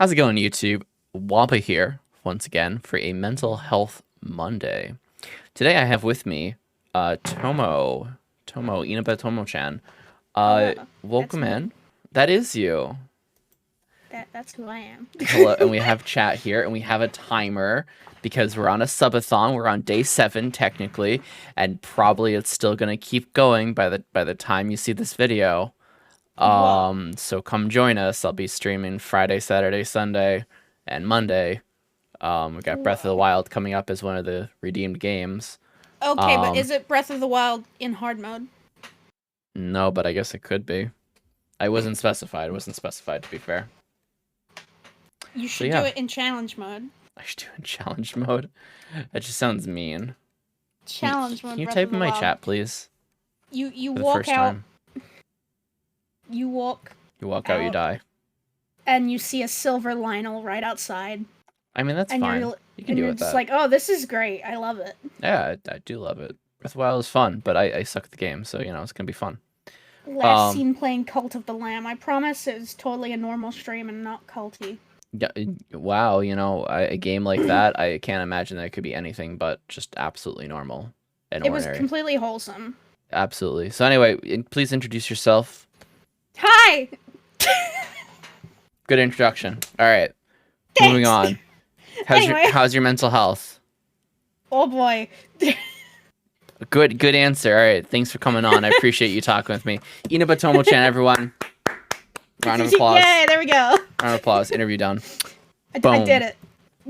How's it going, YouTube? Waba here, once again, for a Mental Health Monday. Today I have with me, Tomo, Inaba Tomo-chan. Welcome in. That is you. That's who I am. Hello, and we have chat here, and we have a timer, because we're on a subathon. We're on day 7, technically, and probably it's still gonna keep going by the time you see this video. So come join us. I'll be streaming Friday, Saturday, Sunday, and Monday. We got Breath of the Wild coming up as one of the redeemed games. Okay, but is it Breath of the Wild in hard mode? No, but I guess it could be. I wasn't specified. It wasn't specified, to be fair. You should do it in challenge mode. I should do it in challenge mode? That just sounds mean. Challenge mode. Can you type in my chat, please? You walk out. You walk out, you die. And you see a silver Lionel right outside. I mean, that's fine. You can do it. You're just like, oh, this is great. I love it. Yeah, I do love it. Breath of the Wild is fun, but I suck at the game, so, it's going to be fun. Last seen playing Cult of the Lamb. I promise it was totally a normal stream and not culty. Yeah, wow, a game like that, I can't imagine that it could be anything but just absolutely normal and ordinary. It was completely wholesome. Absolutely. So anyway, please introduce yourself. Hi! Good introduction. All right. Thanks. Moving on. How's your mental health? Oh boy. Good answer. All right. Thanks for coming on. I appreciate you talking with me. Inaba Tomo-chan, everyone. Round of applause. Yay, there we go. Round of applause. Interview done. I did it.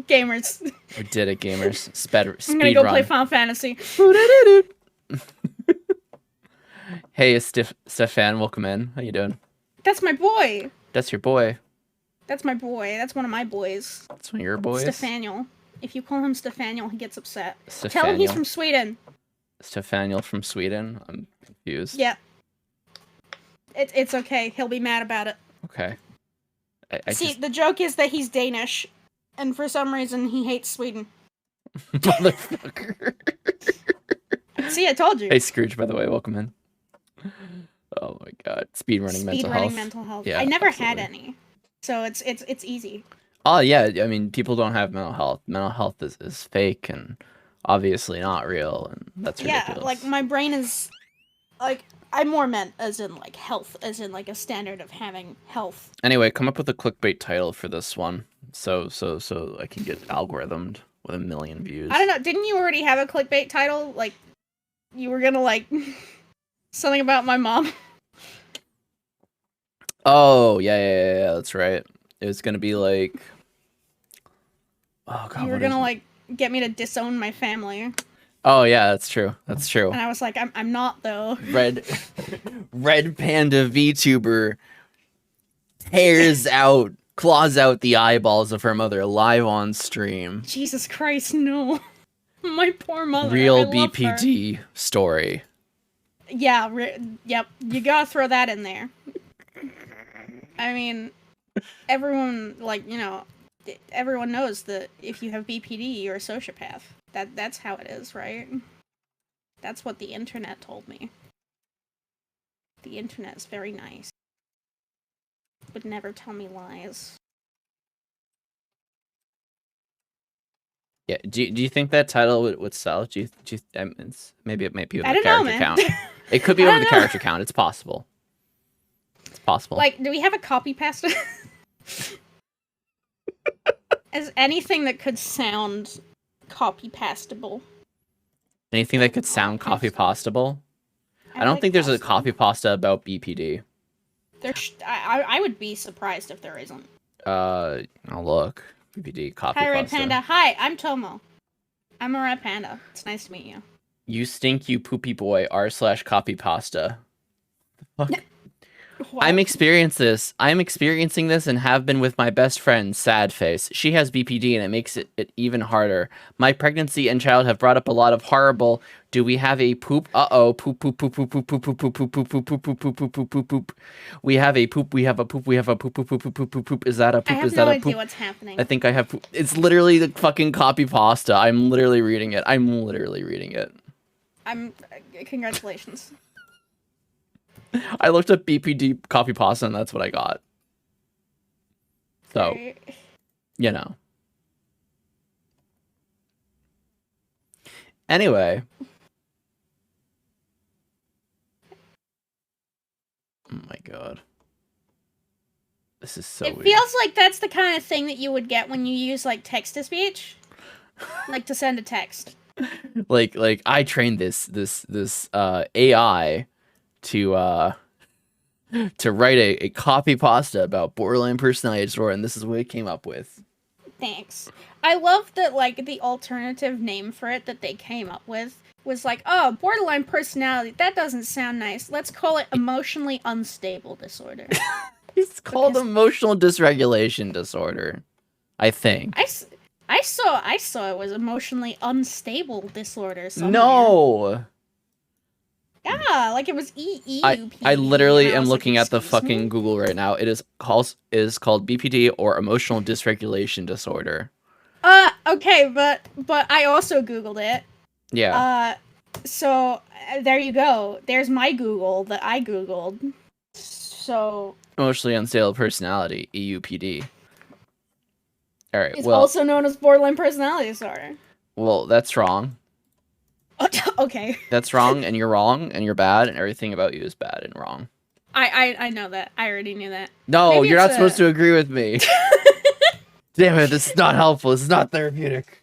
Gamers. We did it, gamers. Speed I'm gonna go run. play Final Fantasy. Hey, Stefan, welcome in. How you doing? That's my boy. That's your boy. That's my boy. That's one of my boys. That's one of your boys? Stefaniel. If you call him Stefaniel, he gets upset. Stefaniel. Tell him he's from Sweden. Stefaniel from Sweden? I'm confused. Yeah. It's okay. He'll be mad about it. Okay. See, the joke is that he's Danish, and for some reason he hates Sweden. Motherfucker. See, I told you. Hey, Scrooge, by the way, welcome in. Oh my god. Speedrunning mental health. Yeah, I never had any. So it's easy. Oh yeah, I mean, people don't have mental health. Mental health is fake and obviously not real, and that's ridiculous. Yeah, like my brain is like I more meant as in like health, as in like a standard of having health. Anyway, come up with a clickbait title for this one, so I can get algorithmed with 1 million views. I don't know. Didn't you already have a clickbait title? Like you were gonna like something about my mom. Oh yeah, that's right. It was gonna be like, oh god, you were gonna like get me to disown my family. Oh yeah, that's true. That's true. And I was like, I'm not though. Red Panda VTuber claws out the eyeballs of her mother live on stream. Jesus Christ, no. My poor mother. Real BPD story. Yeah, yep. You gotta throw that in there. I mean, everyone, like, everyone knows that if you have BPD, you're a sociopath. That's how it is, right? That's what the internet told me. The internet is very nice. Would never tell me lies. Yeah, do you think that title would sell? Maybe it might be with the character count. It could be over the character count. It's possible. It's possible. Like, do we have a copy pasta? As anything that could sound copy pastable. Anything that could sound copy pastable? I don't think there's a copy pasta about BPD. I would be surprised if there isn't. I'll look. BPD copy pasta. Hi, Red Panda. Hi, I'm Tomo. I'm a Red Panda. It's nice to meet you. You stink, you poopy boy. r/copy pasta. Fuck. I'm experiencing this and have been with my best friend, Sad Face. She has BPD and it makes it even harder. My pregnancy and child have brought up a lot of horrible. Do we have a poop? Uh-oh. Poop, poop, poop, poop, poop, poop, poop, poop, poop, poop, poop, poop, poop, poop, poop, poop, poop. We have a poop, we have a poop, we have a poop, poop, poop, poop, poop, poop, poop. Is that a poop? Is that a poop? I have no idea what's happening. I think I have poop. It's literally the fucking copy pasta. I'm literally reading it. Congratulations. I looked up BPD copy pasta and that's what I got. So, you know. Anyway. Oh my god. This is so weird. It feels like that's the kind of thing that you would get when you use, like, text-to-speech. Like, to send a text. Like I trained this AI to write a copy pasta about borderline personality disorder, and this is what it came up with. Thanks. I love that, like, the alternative name for it that they came up with was like, oh, borderline personality, that doesn't sound nice. Let's call it emotionally unstable disorder. It's called emotional dysregulation disorder, I think. I saw it was emotionally unstable disorder somewhere. No. Yeah, like it was EEUP. I literally am looking at the fucking Google right now. It is called BPD, or emotional dysregulation disorder. Okay, but I also Googled it. Yeah. So there you go. There's my Google that I Googled. So Emotionally unstable personality, EUPD. All right. It's also known as borderline personality disorder. Well, that's wrong. Okay. That's wrong, and you're bad, and everything about you is bad and wrong. I know that. I already knew that. No, maybe you're not supposed to agree with me. Damn it, this is not helpful. This is not therapeutic.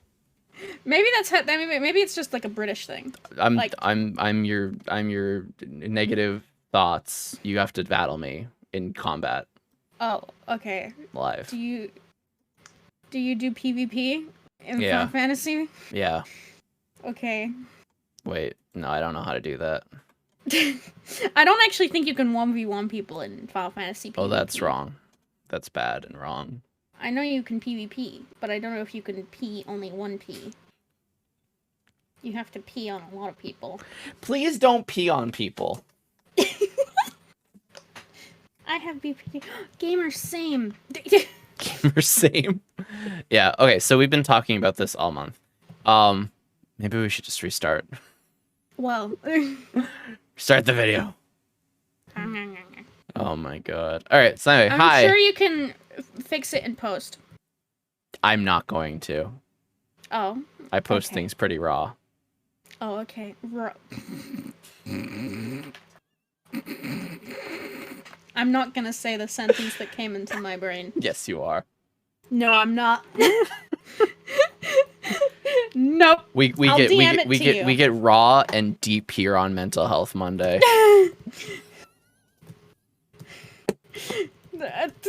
Maybe maybe it's just like a British thing. I'm your negative thoughts. You have to battle me in combat. Oh, okay. Live. Do you do PvP in Final Fantasy? Yeah. Okay. Wait, no, I don't know how to do that. I don't actually think you can 1v1 people in Final Fantasy PvP. Oh, that's wrong. That's bad and wrong. I know you can PvP, but I don't know if you can P only one P. You have to pee on a lot of people. Please don't pee on people. I have BPD. Gamer same. Gamer same. Yeah, okay, so we've been talking about this all month. Maybe we should just restart. Well. Start the video. Oh my god. Alright, so anyway, hi. I'm sure you can fix it in post. I'm not going to. Oh. I post things pretty raw. Oh, okay. I'm not gonna say the sentence that came into my brain. Yes, you are. No, I'm not. Nope. We get raw and deep here on Mental Health Monday.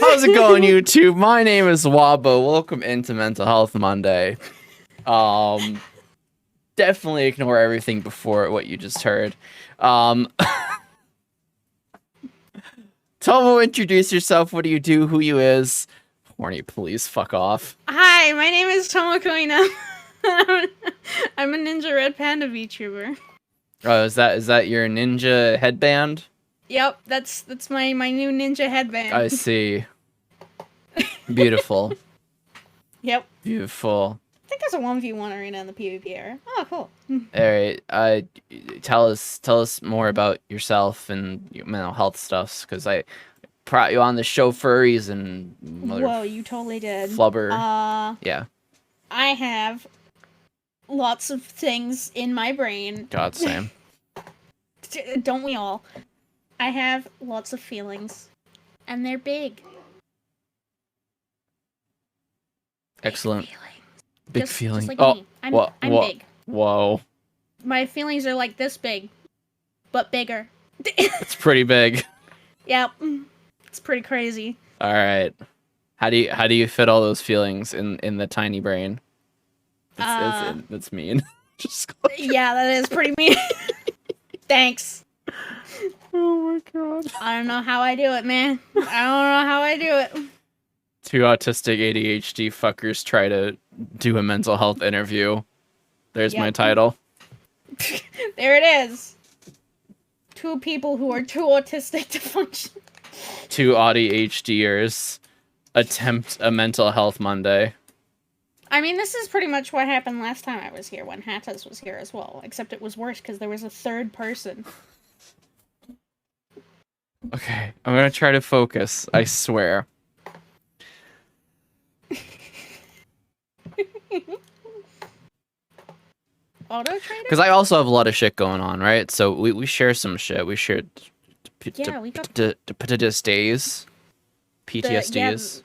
How's it going, YouTube? My name is Waba. Welcome into Mental Health Monday. Definitely ignore everything before what you just heard. Tomo, introduce yourself. What do you do? Who you is? Horny, please fuck off. Hi, my name is Tomo. I'm a ninja red panda VTuber. Oh, is that your ninja headband? Yep, that's my new ninja headband. I see. Beautiful. Yep. Beautiful. I think there's a 1v1 arena in the PvP era. Oh, cool. All right. Tell us more about yourself and your mental health stuff, because I brought you on the show for a reason. Whoa, you totally did. Flubber. Yeah. I have lots of things in my brain. God, same. Don't we all? I have lots of feelings, and they're big. Excellent. Big feeling. Just like me. I'm big. Whoa. My feelings are like this big, but bigger. It's pretty big. Yep. It's pretty crazy. All right. How do you fit all those feelings in the tiny brain? That's mean. Yeah, that is pretty mean. Thanks. Oh my god. I don't know how I do it, man. I don't know how I do it. Two autistic ADHD fuckers try to do a mental health interview. There's my title. There it is. Two people who are too autistic to function. Two ADHDers attempt a mental health Monday. I mean, this is pretty much what happened last time I was here, when Hattas was here as well. Except it was worse, because there was a third person. Okay, I'm gonna try to focus, I swear. Auto trader? Because I also have a lot of shit going on, right? So we share some shit. We share Yeah, we got PTSDs. PTSDs.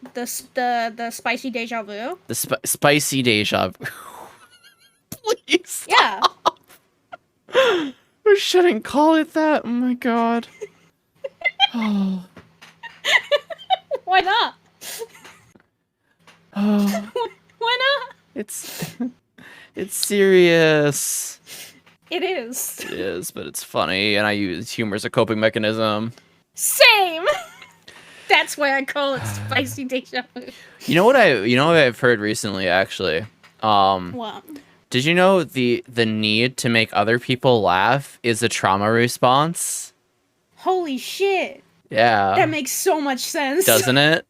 The spicy deja vu. The spicy deja vu. Please. Yeah. We shouldn't call it that. Oh my god. Oh. Why not? Oh. Why not? It's serious. It is. It is, but it's funny, and I use humor as a coping mechanism. Same. That's why I call it spicy deja vu. You know what I've heard recently, actually. What? Did you know the need to make other people laugh is a trauma response? Holy shit. Yeah. That makes so much sense. Doesn't it?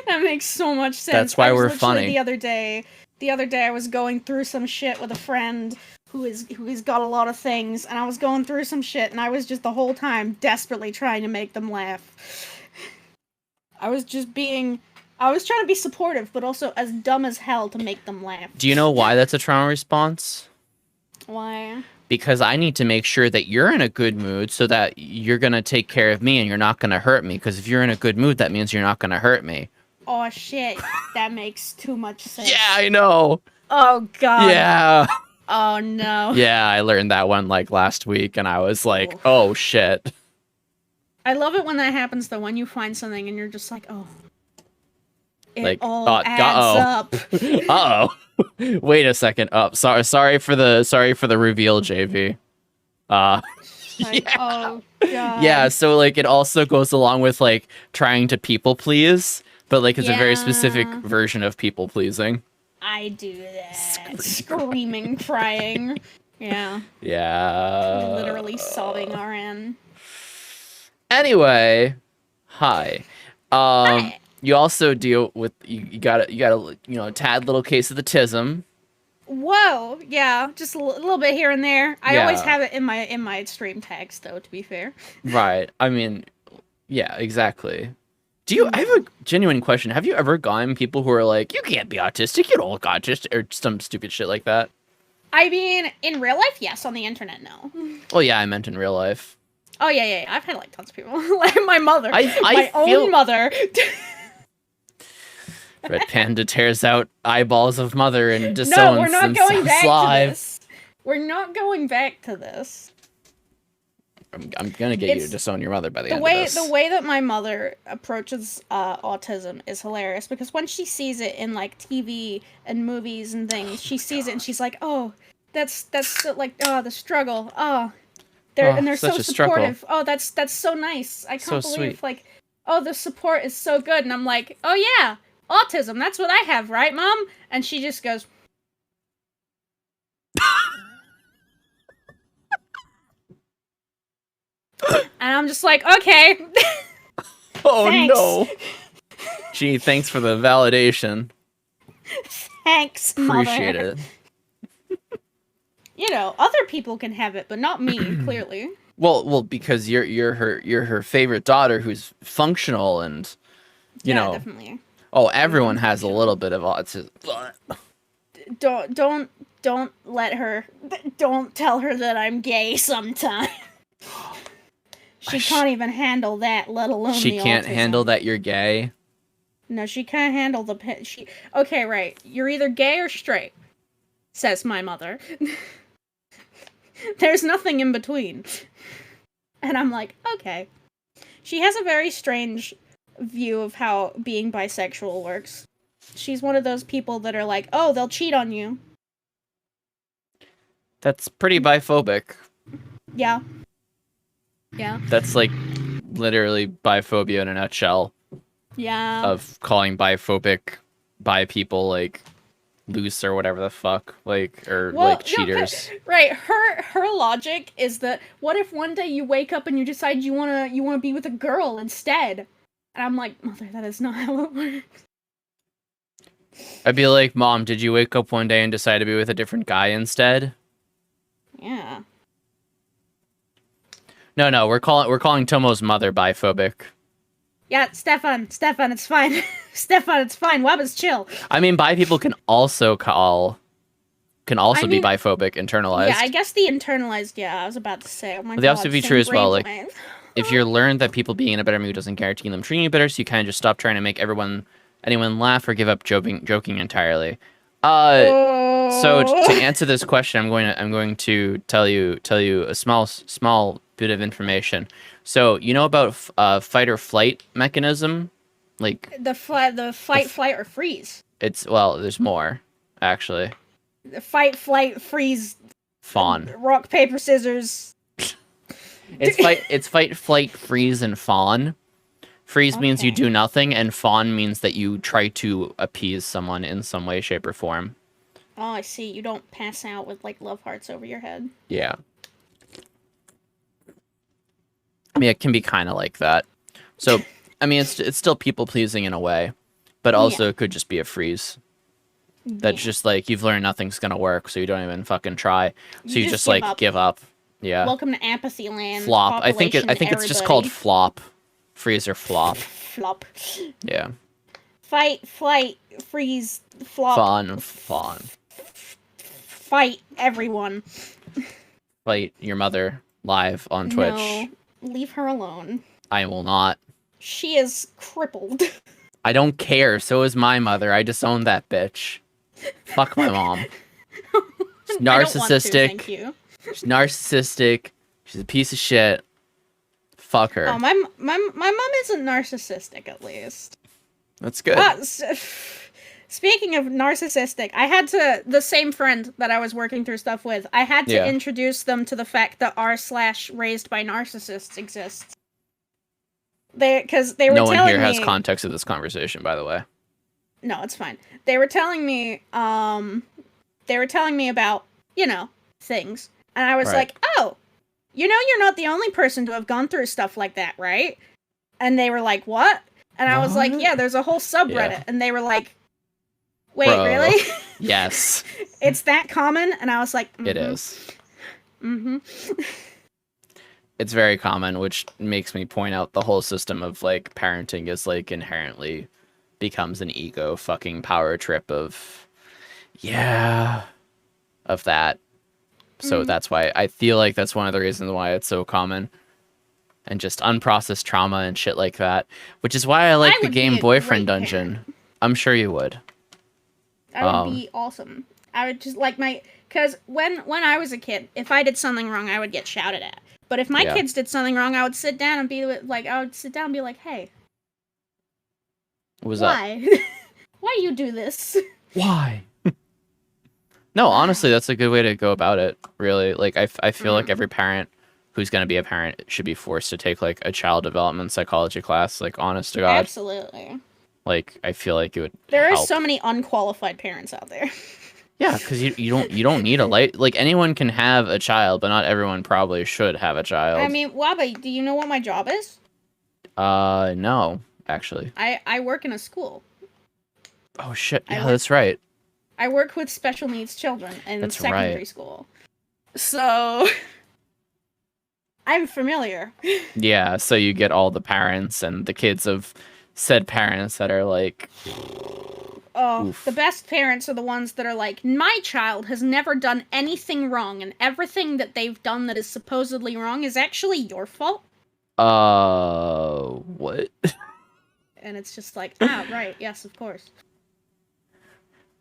That makes so much sense. That's why we're funny. The other day I was going through some shit with a friend who's got a lot of things, and I was going through some shit, and I was just the whole time desperately trying to make them laugh. I was trying to be supportive, but also as dumb as hell to make them laugh. Do you know why that's a trauma response? Why? Because I need to make sure that you're in a good mood so that you're going to take care of me and you're not going to hurt me. Because if you're in a good mood, that means you're not going to hurt me. Oh, shit. That makes too much sense. Yeah, I know. Oh, God. Yeah. Oh, no. Yeah, I learned that one, like, last week, and I was like, oh, shit. I love it when that happens, though, when you find something and you're just like, oh. It Like, all adds up. Uh-oh. Wait a second. Oh, sorry for the reveal, JV. Like, yeah. Oh, God. Yeah, so, like, it also goes along with, like, trying to people please, but, like, it's a very specific version of people pleasing. I do that. Screaming, crying. Yeah. Yeah. Literally sobbing RN. Anyway, hi. Hi. You also deal with you got a tad little case of the tism. Whoa, yeah, just a little bit here and there. I Yeah. always have it in my stream tags, though. To be fair. Right. I mean, yeah, exactly. I have a genuine question. Have you ever gotten people who are like, you can't be autistic, you don't look autistic, or some stupid shit like that? I mean, in real life, yes. On the internet, no. Oh yeah, I meant in real life. Oh yeah. I've had like tons of people, like my mother, my own mother. Red Panda tears out eyeballs of mother and disowns No, we're not going back to this. We're not going back to this. I'm gonna get you to disown your mother by the end of this. The way that my mother approaches autism is hilarious, because when she sees it in like TV and movies and things, she sees it and she's like, "Oh, that's like the struggle. Oh, they're so supportive. Oh, that's so nice. I can't believe sweet. Like, oh, the support is so good." And I'm like, "Oh yeah, autism. That's what I have, right, Mom?" And she just goes. And I'm just like, okay. Oh Thanks. no. Gee, thanks for the validation. Thanks, Appreciate mother. it. You know, other people can have it, but not me, clearly. Well, because you're her favorite daughter who's functional and you know. Definitely. Oh, everyone has a little bit of autism. Don't let her. Don't tell her that I'm gay sometime. She can't even handle that, let alone she the can't autism. handle that you're gay. No, she can't handle the Okay, right. You're either gay or straight, says my mother. There's nothing in between. And I'm like, okay. She has a very strange view of how being bisexual works. She's one of those people that are like, oh, they'll cheat on you. That's pretty biphobic. Yeah. Yeah. That's like literally biphobia in a nutshell. Yeah. Of calling biphobic bi people like loose or whatever the fuck, like, or like cheaters. No, right. Her logic is that what if one day you wake up and you decide you wanna be with a girl instead? And I'm like, mother, that is not how it works. I'd be like, Mom, did you wake up one day and decide to be with a different guy instead? Yeah. No, we're calling Tomo's mother biphobic. Yeah, Stefan, it's fine. Stefan, it's fine. Waba's chill. I mean, bi people can also be biphobic, internalized. Yeah, I guess the internalized. Yeah, I was about to say. Oh my But god. they also be true as well. Like, brain. if you're learned that people being in a better mood doesn't guarantee them treating you better, so you kind of just stop trying to make anyone laugh or give up joking entirely. So to answer this question, I'm going to tell you a small bit of information. So you know about fight or flight mechanism, like the fight, flight, or freeze. There's more actually. The fight, flight, freeze. Fawn. Rock, paper, scissors. It's fight, flight, freeze, and fawn. Freeze means you do nothing, and fawn means that you try to appease someone in some way, shape, or form. Oh, I see. You don't pass out with, like, love hearts over your head. Yeah. I mean, it can be kind of like that. So, I mean, it's still people-pleasing in a way, but also it could just be a freeze. That's just, like, you've learned nothing's gonna work, so you don't even fucking try. So you just like, give up. Yeah. Welcome to Apathy Land. Flop. I think it's just called flop. Freeze or flop. Flop. Yeah. Fight, flight, freeze, flop. Fawn. Fight everyone. Fight your mother live on Twitch. No, leave her alone. I will not. She is crippled. I don't care. So is my mother. I disown that bitch. Fuck my mom. She's narcissistic. Thank you. She's narcissistic. She's a piece of shit. Fuck her. Oh, my mom isn't narcissistic, at least. That's good. Speaking of narcissistic, the same friend that I was working through stuff with, I had to introduce them to the fact that r/raised by narcissists exists. Because they were telling me... No one here has context of this conversation, by the way. No, it's fine. They were telling me, about, things. And I was like, oh, you're not the only person to have gone through stuff like that, right? And they were like, what? And I was like, yeah, there's a whole subreddit. Yeah. And they were like, wait, Bro. Really? Yes. It's that common? And I was like, It is. Mm-hmm. It's very common, which makes me point out the whole system of, like, parenting is, like, inherently becomes an ego fucking power trip of that. So that's why I feel like that's one of the reasons why it's so common. And just unprocessed trauma and shit like that. Which is why I like the game Boyfriend Dungeon. Parent. I'm sure you would. That would be awesome. I would just like because when I was a kid, if I did something wrong, I would get shouted at. But if my kids did something wrong, I would sit down and be like, hey. What was why? Why do you do this? Why? No, honestly, that's a good way to go about it, really. Like, I feel like every parent who's going to be a parent should be forced to take, like, a child development psychology class, like, honest to God. Absolutely. Like, I feel like it would There help. are so many unqualified parents out there. Yeah, because you don't need a light. Like, anyone can have a child, but not everyone probably should have a child. I mean, Waba, do you know what my job is? No, actually. I work in a school. Oh, shit. Yeah, that's right. I work with special needs children in secondary school. So... I'm familiar. Yeah, so you get all the parents and the kids of said parents that are like... Oh, oof. The best parents are the ones that are like, my child has never done anything wrong, and everything that they've done that is supposedly wrong is actually your fault. What? And it's just like, right, yes, of course.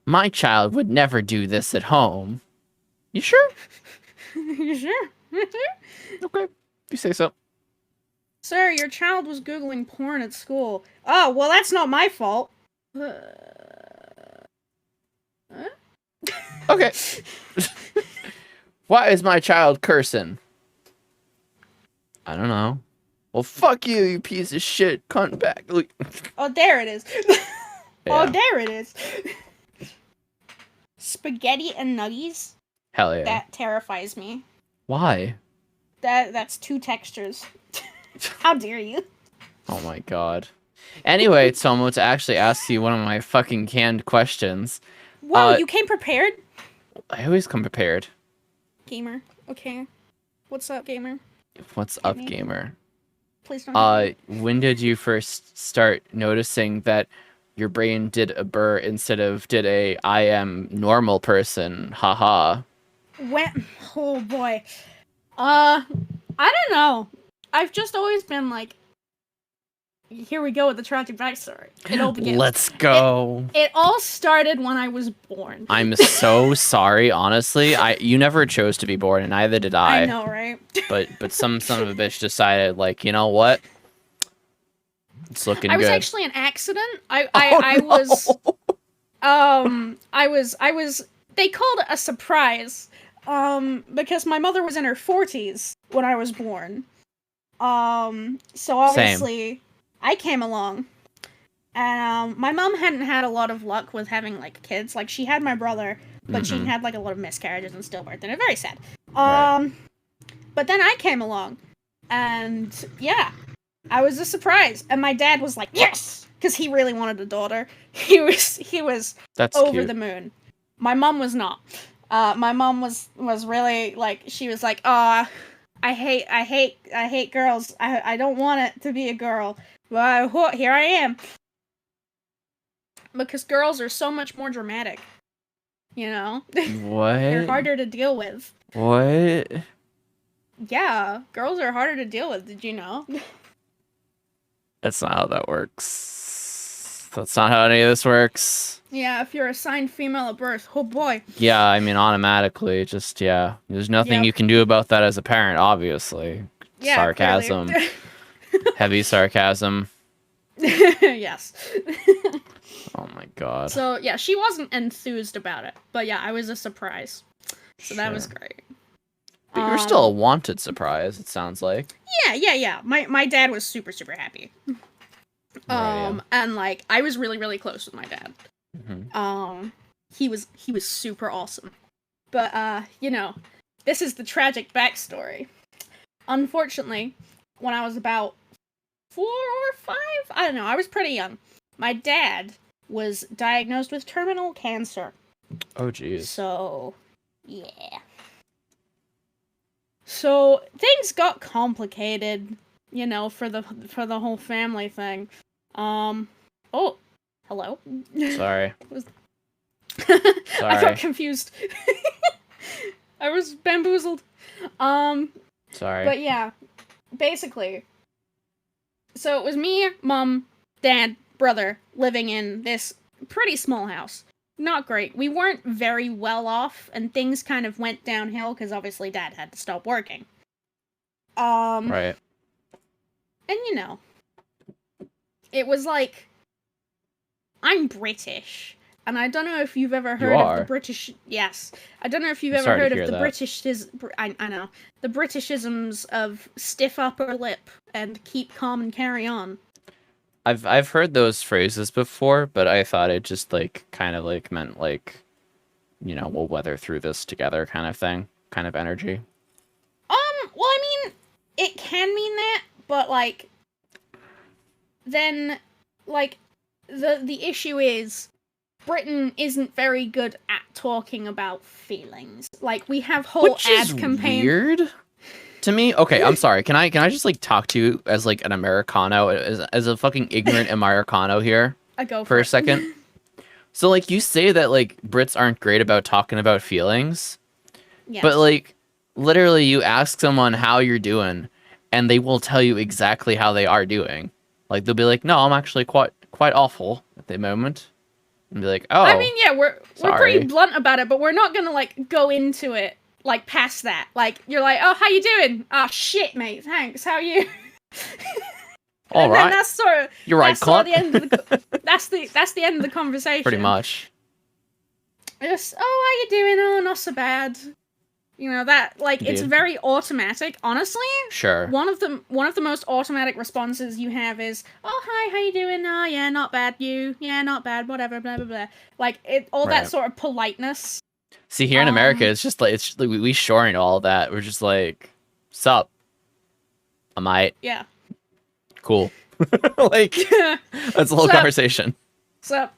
My child would never do this at home. You sure? You sure? Okay, if you say so. Sir, your child was Googling porn at school. Oh, well, that's not my fault. Okay. Why is my child cursing? I don't know. Well, fuck you, you piece of shit. Cunt back. Oh, there it is. Yeah. Oh, there it is. Spaghetti and nuggies? Hell yeah. That terrifies me. Why? That's two textures. How dare you? Oh my god. Anyway, Tomo, to actually ask you one of my fucking canned questions. Whoa, you came prepared? I always come prepared. Gamer. Okay. What's up, gamer? What's up, gamer? Please don't. When did you first start noticing that your brain did a burr instead of did a I am normal person. Haha. Oh boy. I don't know. I've just always been like, here we go with the tragic backstory. It all begins. Let's go. It all started when I was born. I'm so sorry, honestly. You never chose to be born, and neither did I. I know, right? But some son of a bitch decided, like, you know what? It's looking good. I was actually an accident. I was they called it a surprise. Because my mother was in her 40s when I was born. So obviously Same. I came along. And my mom hadn't had a lot of luck with having like kids. Like she had my brother, but she had like a lot of miscarriages and stillbirth, and it's very sad. Right. But then I came along, and yeah, I was a surprise. And my dad was like, yes, because he really wanted a daughter. He was That's over cute. the moon. My mom was not. My mom was really like, she was like, I hate girls. I don't want it to be a girl. But here I am. Because girls are so much more dramatic. You know? What? They're harder to deal with. What? Yeah, girls are harder to deal with, did you know? That's not how that works. That's not how any of this works. Yeah, if you're assigned female at birth, oh boy. Yeah, I mean, automatically, just, yeah. There's nothing you can do about that as a parent, obviously. Yeah, sarcasm. Heavy sarcasm. Yes. Oh my god. So, yeah, she wasn't enthused about it. But yeah, I was a surprise. So that was great. But you're still a wanted surprise, it sounds like. Yeah. My dad was super, super happy. Right, yeah. And like, I was really, really close with my dad. Mm-hmm. He was super awesome. But, you know, this is the tragic backstory. Unfortunately, when I was about 4 or 5, I don't know, I was pretty young. My dad was diagnosed with terminal cancer. Oh, jeez. So, yeah. So, things got complicated, you know, for the whole family thing. Oh, hello? Sorry. I Sorry. got confused. I was bamboozled. Sorry. But yeah, basically. So it was me, mom, dad, brother living in this pretty small house. Not great. We weren't very well off, and things kind of went downhill because obviously dad had to stop working. Right. And you know, it was like, I'm British, and I don't know if you've ever heard of the British. Yes, I don't know if you've ever heard of the British. I know the Britishisms of stiff upper lip and keep calm and carry on. I've heard those phrases before, but I thought it just like kind of like meant like, you know, we'll weather through this together kind of thing, kind of energy. Well, I mean, it can mean that, but like, then, like, the issue is Britain isn't very good at talking about feelings. Like, we have whole ad campaigns. Weird to me. Okay, I'm sorry. Can I just like talk to you as like an Americano, as a fucking ignorant Americano here? I go for a second. So like, you say that like Brits aren't great about talking about feelings. Yes. But like, literally, you ask someone how you're doing, and they will tell you exactly how they are doing. Like, they'll be like, "No, I'm actually quite awful at the moment," and be like, "Oh." I mean, yeah, we're pretty blunt about it, but we're not gonna like go into it like past that. Like, you're like, "Oh, how you doing?" "Oh, shit, mate. Thanks. How are you?" All right. That's sort of you're right, Clark. That's the end of the conversation. Pretty much. Just, "Oh, how you doing?" "Oh, not so bad." You know, that, like, it's very automatic. Honestly, sure. One of the most automatic responses you have is, "Oh, hi, how you doing?" "Oh, yeah, not bad. You?" "Yeah, not bad. Whatever, blah, blah, blah." Like, that sort of politeness. See, here in America, it's just like, we shorten all that. We're just like, "Sup? I might." Yeah. Cool. Like, that's the whole conversation. Sup?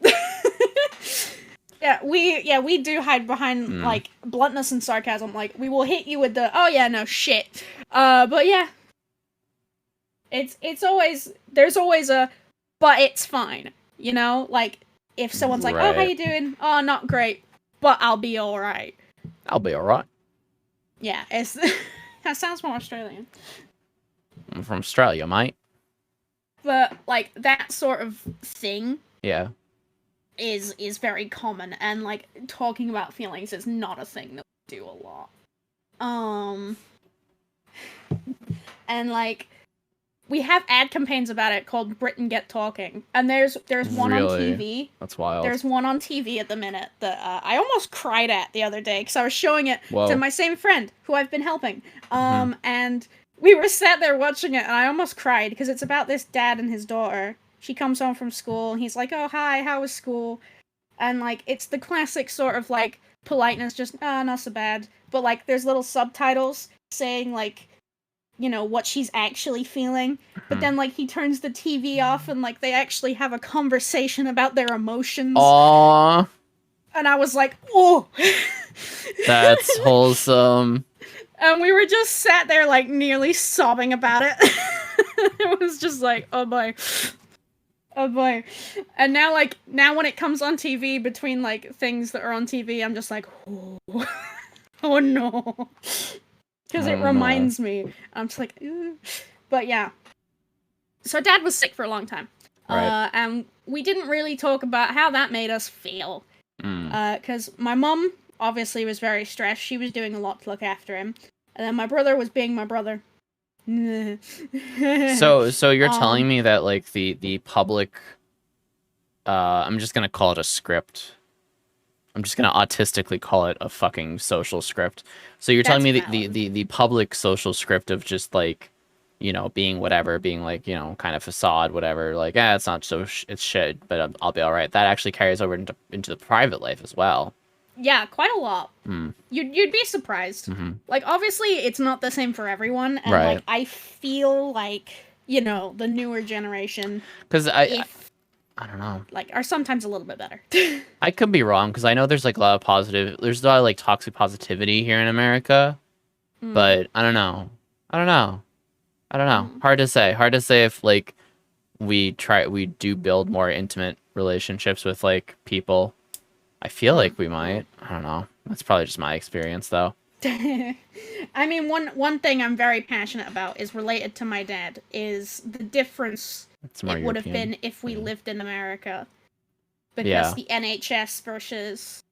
we do hide behind like bluntness and sarcasm. Like, we will hit you with the, "Oh yeah, no shit." But yeah, it's always, there's always a, "But it's fine." You know, like if someone's like, "Oh, how you doing?" "Oh, not great, but I'll be all right." I'll be all right. Yeah, it's that sounds more Australian. I'm from Australia, mate. But like that sort of thing, yeah, is very common, and like talking about feelings is not a thing that we do a lot. And like we have ad campaigns about it called Britain Get Talking, and there's one on TV. That's wild. There's one on TV at the minute that I almost cried at the other day because I was showing it to my same friend who I've been helping. And we were sat there watching it, and I almost cried because it's about this dad and his daughter. She comes home from school, and he's like, "Oh, hi, how was school?" And like it's the classic sort of like politeness, just not so bad. But like there's little subtitles saying like, you know, what she's actually feeling. But then, like, he turns the TV off and, like, they actually have a conversation about their emotions. Aww. And I was like, oh! That's wholesome. And we were just sat there, like, nearly sobbing about it. It was just like, oh boy. Oh boy. And now, like, when it comes on TV, between, like, things that are on TV, I'm just like, oh, oh no. Because it reminds me. I'm just like, ew. But yeah. So Dad was sick for a long time. Right. And we didn't really talk about how that made us feel. Because my mom obviously was very stressed. She was doing a lot to look after him. And then my brother was being my brother. So you're telling me that, like, the public... I'm just going to call it a script. I'm just gonna autistically call it a fucking social script. So you're telling me the public social script of just like, you know, being whatever, being like, you know, kind of facade, whatever. Like, it's not so it's shit, but I'll be all right. That actually carries over into the private life as well. Yeah, quite a lot. You'd be surprised. Like, obviously, it's not the same for everyone, and like I feel like, you know, the newer generation, because I don't know. Like, are sometimes a little bit better. I could be wrong, because I know there's, like, a lot of there's a lot of, like, toxic positivity here in America. But, I don't know. Hard to say. Hard to say if, like, we do build more intimate relationships with, like, people. I feel like we might. I don't know. That's probably just my experience, though. I mean, one thing I'm very passionate about is related to my dad, is the difference it would have been if we lived in America. Because the NHS versus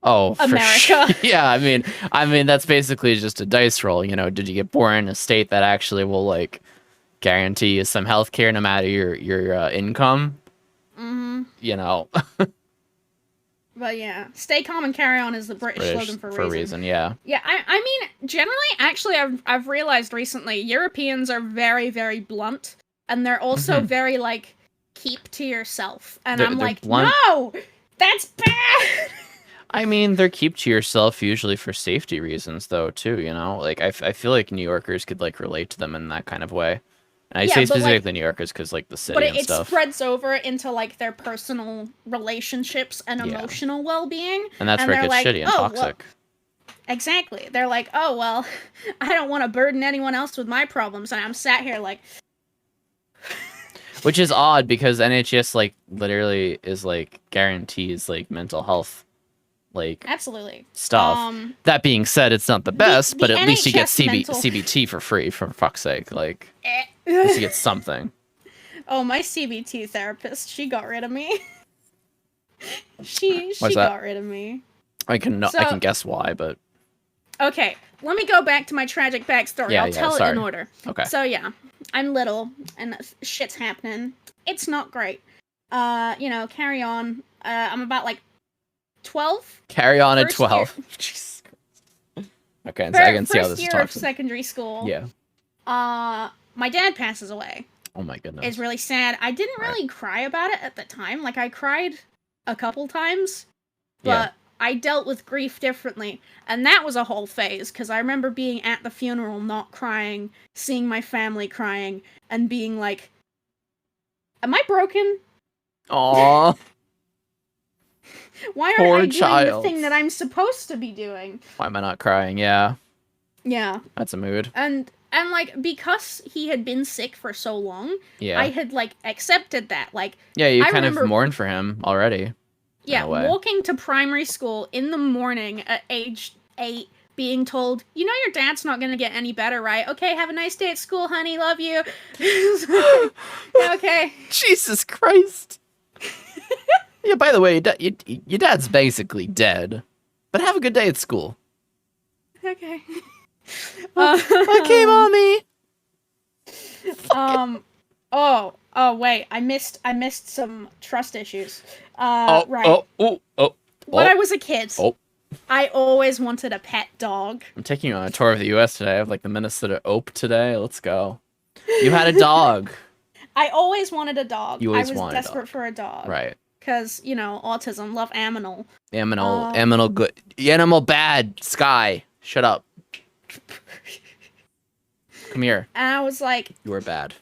America. Sure. Yeah, I mean that's basically just a dice roll, you know. Did you get born in a state that actually will, like, guarantee you some health care no matter your income? You know. But yeah, stay calm and carry on is the British slogan for a reason. Yeah. Yeah, I mean, generally, actually, I've realized recently, Europeans are very, very blunt, and they're also very, like, keep to yourself. And I'm like, blunt. No! That's bad! I mean, they're keep to yourself usually for safety reasons, though, too, you know? Like, I feel like New Yorkers could, like, relate to them in that kind of way. And I say specifically, like, New Yorkers because, like, the city and stuff. But it spreads over into, like, their personal relationships and emotional well-being. And that's where it gets shitty and toxic. Well, exactly. They're like, oh, well, I don't want to burden anyone else with my problems. And I'm sat here like... Which is odd because NHS, like, literally is, like, guarantees, like, mental health, like... Absolutely. Stuff. That being said, it's not the best, but at least you get CBT for free, for fuck's sake. Like... At least you get something. Oh, my CBT therapist, she got rid of me. she got rid of me. I can guess why, but... Okay, let me go back to my tragic backstory. I'll tell it in order. Okay. So yeah, I'm little, and shit's happening. It's not great. You know, carry on. I'm about, like, 12? Carry on at 12. Jesus Christ. Okay, so I can see how this is first year of secondary school. Yeah. My dad passes away. Oh my goodness. It's really sad. I didn't really cry about it at the time. Like, I cried a couple times, but I dealt with grief differently. And that was a whole phase, because I remember being at the funeral, not crying, seeing my family crying, and being like, am I broken? Aww. Why aren't I doing the thing that I'm supposed to be doing? Why am I not crying? Yeah. Yeah. That's a mood. And And, like, because he had been sick for so long, Yeah. I had, like, accepted that. Like, Yeah, you I kind remember, of mourned for him already. Yeah, walking to primary school in the morning at age 8, being told, you know your dad's not gonna get any better, right? Okay, have a nice day at school, honey, love you. Okay. Jesus Christ. Yeah, by the way, your dad's basically dead. But have a good day at school. Okay. Okay, mommy. Oh, wait, I missed some trust issues. Right. When I was a kid, I always wanted a pet dog. I'm taking you on a tour of the U.S. today. I have, like, the Minnesota Ope today. Let's go. You had a dog. I always wanted a dog. You always I was wanted desperate for a dog. Right. Because, you know, autism, love aminal. Aminal good. Animal bad. Sky. Shut up. Come here. And I was like... You are bad.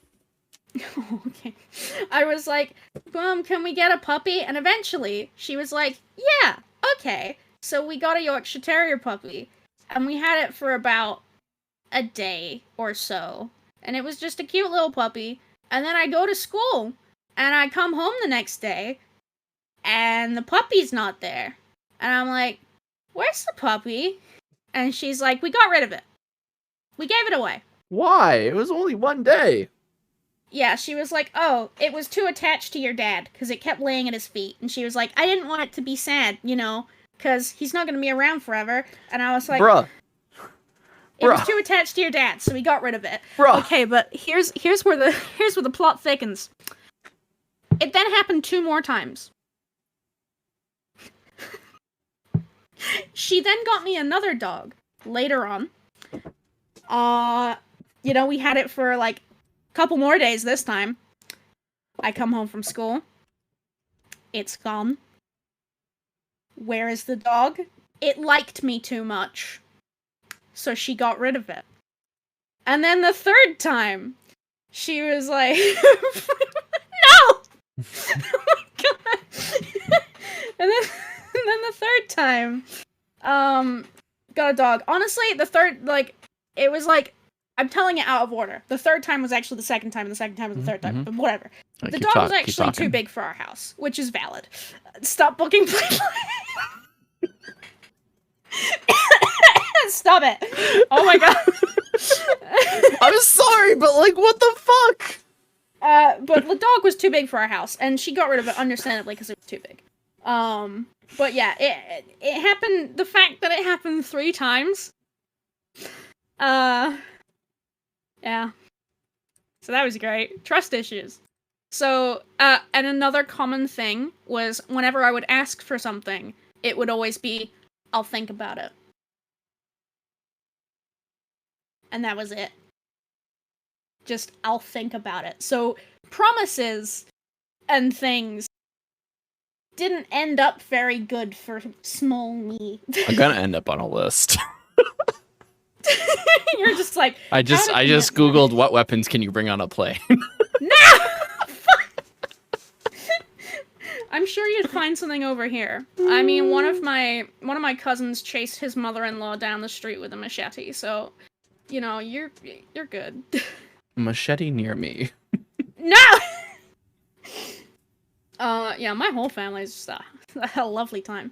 Okay. I was like, Mom, can we get a puppy? And eventually, she was like, yeah, okay. So we got a Yorkshire Terrier puppy. And we had it for about a day or so. And it was just a cute little puppy. And then I go to school. And I come home the next day. And the puppy's not there. And I'm like, where's the puppy? And she's like, we got rid of it. We gave it away. Why? It was only one day. Yeah, she was like, oh, it was too attached to your dad, because it kept laying at his feet. And she was like, I didn't want it to be sad, you know, because he's not going to be around forever. And I was like, Bruh. It was too attached to your dad, so we got rid of it. Bruh. Okay, but here's where the plot thickens. It then happened 2 more times. She then got me another dog later on. You know, we had it for like a couple more days this time. I come home from school. It's gone. Where is the dog? It liked me too much. So she got rid of it. And then the 3rd time, she was like, no! Oh my god. and then the 3rd time, got a dog. Honestly, the 3rd, like, it was like, I'm telling it out of order. The 3rd time was actually the 2nd time, and the 2nd time was the 3rd time, but whatever. The dog was actually too big for our house, which is valid. Stop booking playtime. Stop it. Oh my god. I'm sorry, but like, what the fuck? But the dog was too big for our house, and she got rid of it understandably because it was too big. But yeah, it happened, the fact that it happened 3 times. Yeah. So that was great. Trust issues. So, and another common thing was whenever I would ask for something, it would always be, I'll think about it. And that was it. Just, I'll think about it. So, promises and things didn't end up very good for small me. I'm gonna end up on a list. You're just like... I just googled what weapons can you bring on a plane. No! I'm sure you'd find something over here. I mean, one of my cousins chased his mother-in-law down the street with a machete, so, you know, you're good. Machete near me. No! Yeah, my whole family's just a lovely time.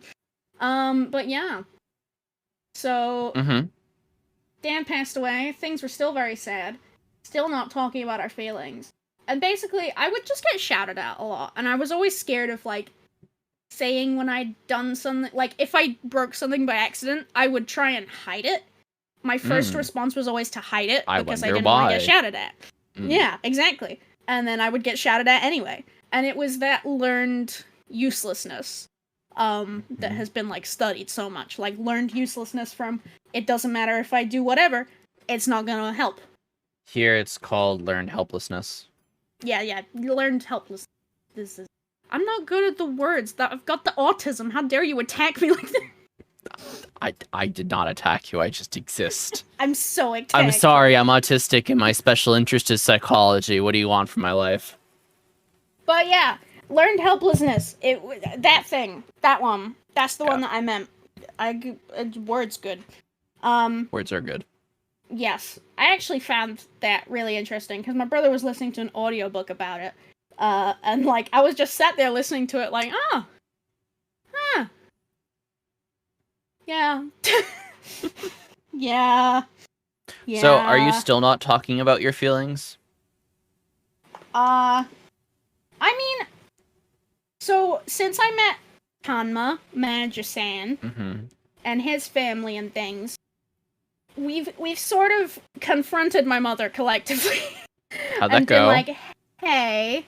But yeah. So, Dan passed away, things were still very sad, still not talking about our feelings. And basically, I would just get shouted at a lot, and I was always scared of, like, saying when I'd done something, like, if I broke something by accident, I would try and hide it. My first response was always to hide it, because I didn't want to get shouted at. Yeah, exactly. And then I would get shouted at anyway. And it was that learned uselessness, that has been, like, studied so much. Like, learned uselessness from, it doesn't matter if I do whatever, it's not gonna help. Here it's called learned helplessness. Yeah, learned helplessness. This is... I'm not good at the words. I've got the autism. How dare you attack me like that? I did not attack you. I just exist. I'm so attacked. I'm sorry. I'm autistic and my special interest is psychology. What do you want from my life? But yeah, learned helplessness. That thing. That one. That's the one that I meant. Words good. Words are good. Yes, I actually found that really interesting because my brother was listening to an audiobook about it. And like I was just sat there listening to it like, oh, huh. Yeah. Yeah. Yeah. So, are you still not talking about your feelings? I mean, so since I met Hanma, Manager-san, and his family and things, we've sort of confronted my mother collectively. How'd that and go? been like, hey,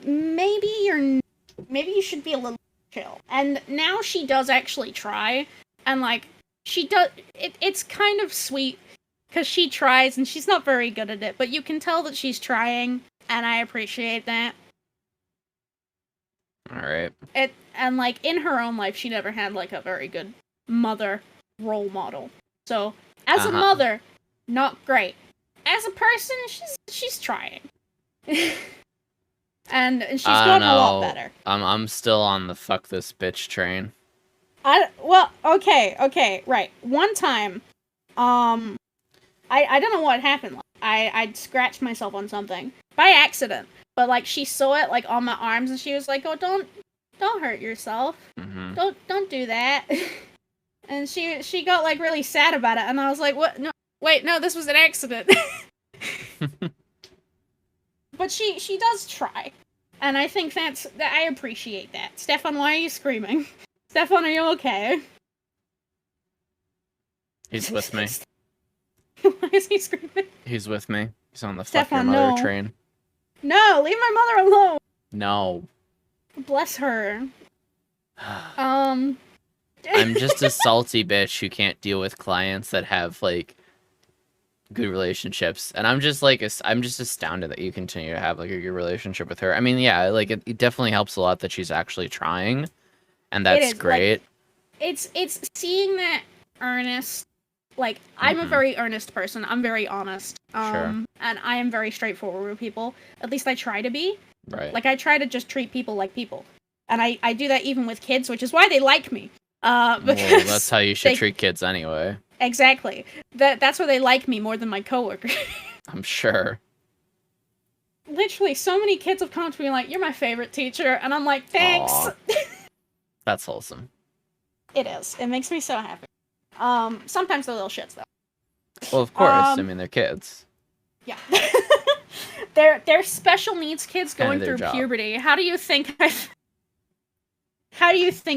maybe you should be a little chill. And now she does actually try, and like she does. It's kind of sweet because she tries, and she's not very good at it, but you can tell that she's trying, and I appreciate that. All right. And like in her own life, she never had like a very good mother role model. So as a mother, not great. As a person, she's trying. and she's gotten a lot better. I'm still on the fuck this bitch train. Okay, right. One time, I don't know what happened. I scratched myself on something by accident, but like she saw it like on my arms, and she was like, "Oh, don't hurt yourself. Don't do that." And she got like really sad about it, and I was like, "What? No, wait, no, this was an accident." But she does try, and I think that I appreciate that. Stefan, why are you screaming? Stefan, are you okay? He's with me. Why is he screaming? He's with me. He's on the Stefan, fuck your mother no. train. No, leave my mother alone. No. Bless her. I'm just a salty bitch who can't deal with clients that have like good relationships, and I'm just astounded that you continue to have like a good relationship with her. I mean, yeah, like it definitely helps a lot that she's actually trying, and that's great. Like, it's seeing that earnest. Like, I'm a very earnest person. I'm very honest. Sure. And I am very straightforward with people. At least I try to be. Right. Like, I try to just treat people like people. And I do that even with kids, which is why they like me. Because well, that's how you should treat kids anyway. Exactly. That's why they like me more than my coworkers. I'm sure. Literally, so many kids have come up to me like, "You're my favorite teacher," and I'm like, "Thanks." That's wholesome. It is. It makes me so happy. Sometimes they're little shits though. Well, of course. I mean, they're kids. Yeah. they're special needs kids going through puberty. How do you think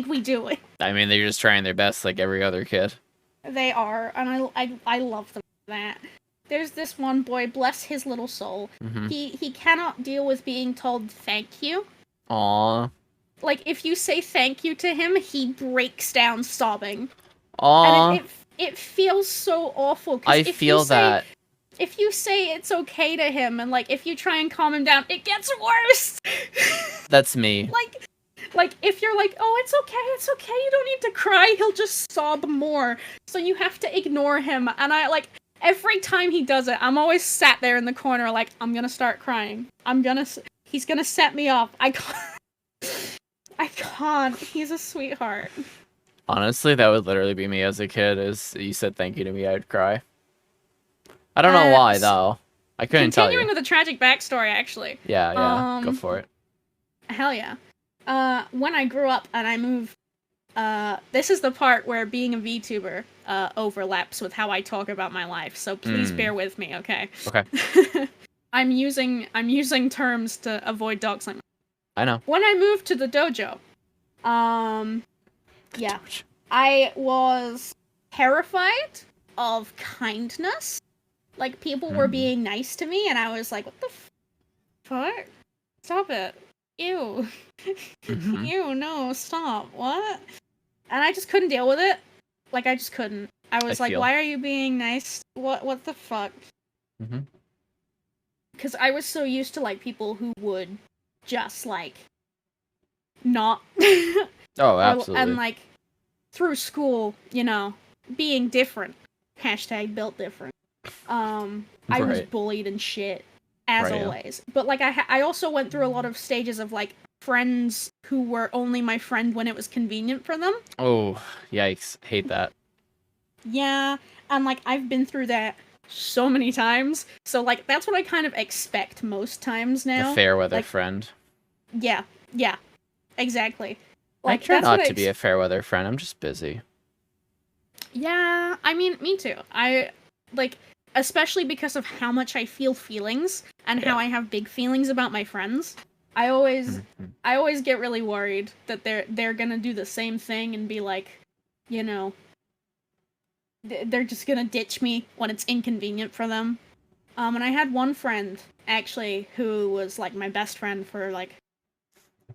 we do it? I mean, they're just trying their best like every other kid. They are, and I love them for that. There's this one boy, bless his little soul. He cannot deal with being told thank you. Aww. Like, if you say thank you to him, he breaks down sobbing. Aww. And it feels so awful. I feel that. If you say it's okay to him, and like if you try and calm him down, it gets worse. That's me. Like if you're like, "Oh, it's okay, you don't need to cry," he'll just sob more. So you have to ignore him. And I like every time he does it, I'm always sat there in the corner like, I'm gonna start crying. He's gonna set me off. I can't. He's a sweetheart. Honestly, that would literally be me as a kid. As you said thank you to me, I'd cry. I don't know why, though. I couldn't tell you. Continuing with a tragic backstory, actually. Yeah, go for it. Hell yeah. When I grew up and I moved, this is the part where being a VTuber overlaps with how I talk about my life, so please bear with me, okay? Okay. I'm using terms to avoid doxing. I know. When I moved to the dojo, yeah, I was terrified of kindness. Like, people were being nice to me, and I was like, what the fuck? Stop it. Ew. Ew, no, stop. What? And I just couldn't deal with it. Like, I just couldn't. I was like, why are you being nice? What the fuck? Because I was so used to, like, people who would just, like, not. Oh, absolutely. And, like, through school, you know, being different. Hashtag built different. I was bullied and shit, as always. But, like, I also went through a lot of stages of, like, friends who were only my friend when it was convenient for them. Oh, yikes. Hate that. Yeah, And, like, I've been through that so many times. So, like, that's what I kind of expect most times now. The fair weather like, friend. Yeah, exactly. Like, I try not to be a fair weather friend. I'm just busy. Yeah, I mean, me too. I, like, especially because of how much I feel feelings and how I have big feelings about my friends. I always get really worried that they're gonna do the same thing and be like, you know, they're just gonna ditch me when it's inconvenient for them. And I had one friend, actually, who was, like, my best friend for, like,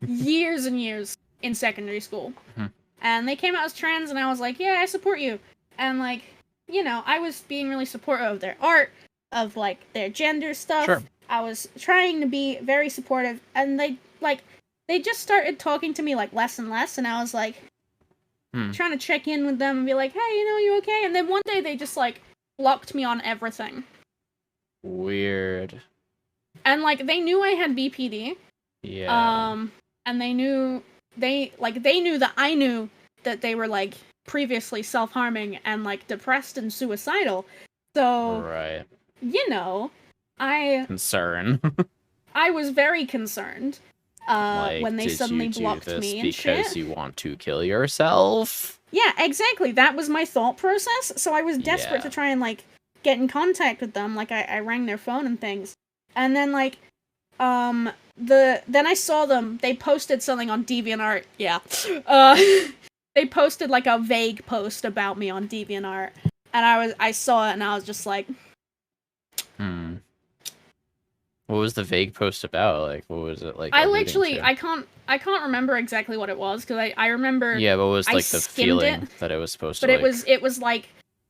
years and years in secondary school. And they came out as trans, and I was like, yeah, I support you. And, like, you know, I was being really supportive of their art, of, like, their gender stuff. Sure. I was trying to be very supportive, and they just started talking to me, like, less and less, and I was like, trying to check in with them and be like, hey, you know, you okay? And then one day they just, like, blocked me on everything. Weird. And, like, they knew I had BPD. Yeah. And they knew that I knew that they were, like, previously self-harming and, like, depressed and suicidal. So, right. You know, concern. I was very concerned like, when they suddenly blocked me and shit. Because you want to kill yourself? Yeah, exactly. That was my thought process. So I was desperate to try and, like, get in contact with them. Like, I rang their phone and things. And then, like, then I saw them. They posted something on DeviantArt. Yeah. They posted, like, a vague post about me on DeviantArt. And I saw it and I was just like, What was the vague post about? Like, what was it like? I can't remember exactly what it was, because I remember. Yeah, what was, like, the feeling that it was supposed to be? But it was like,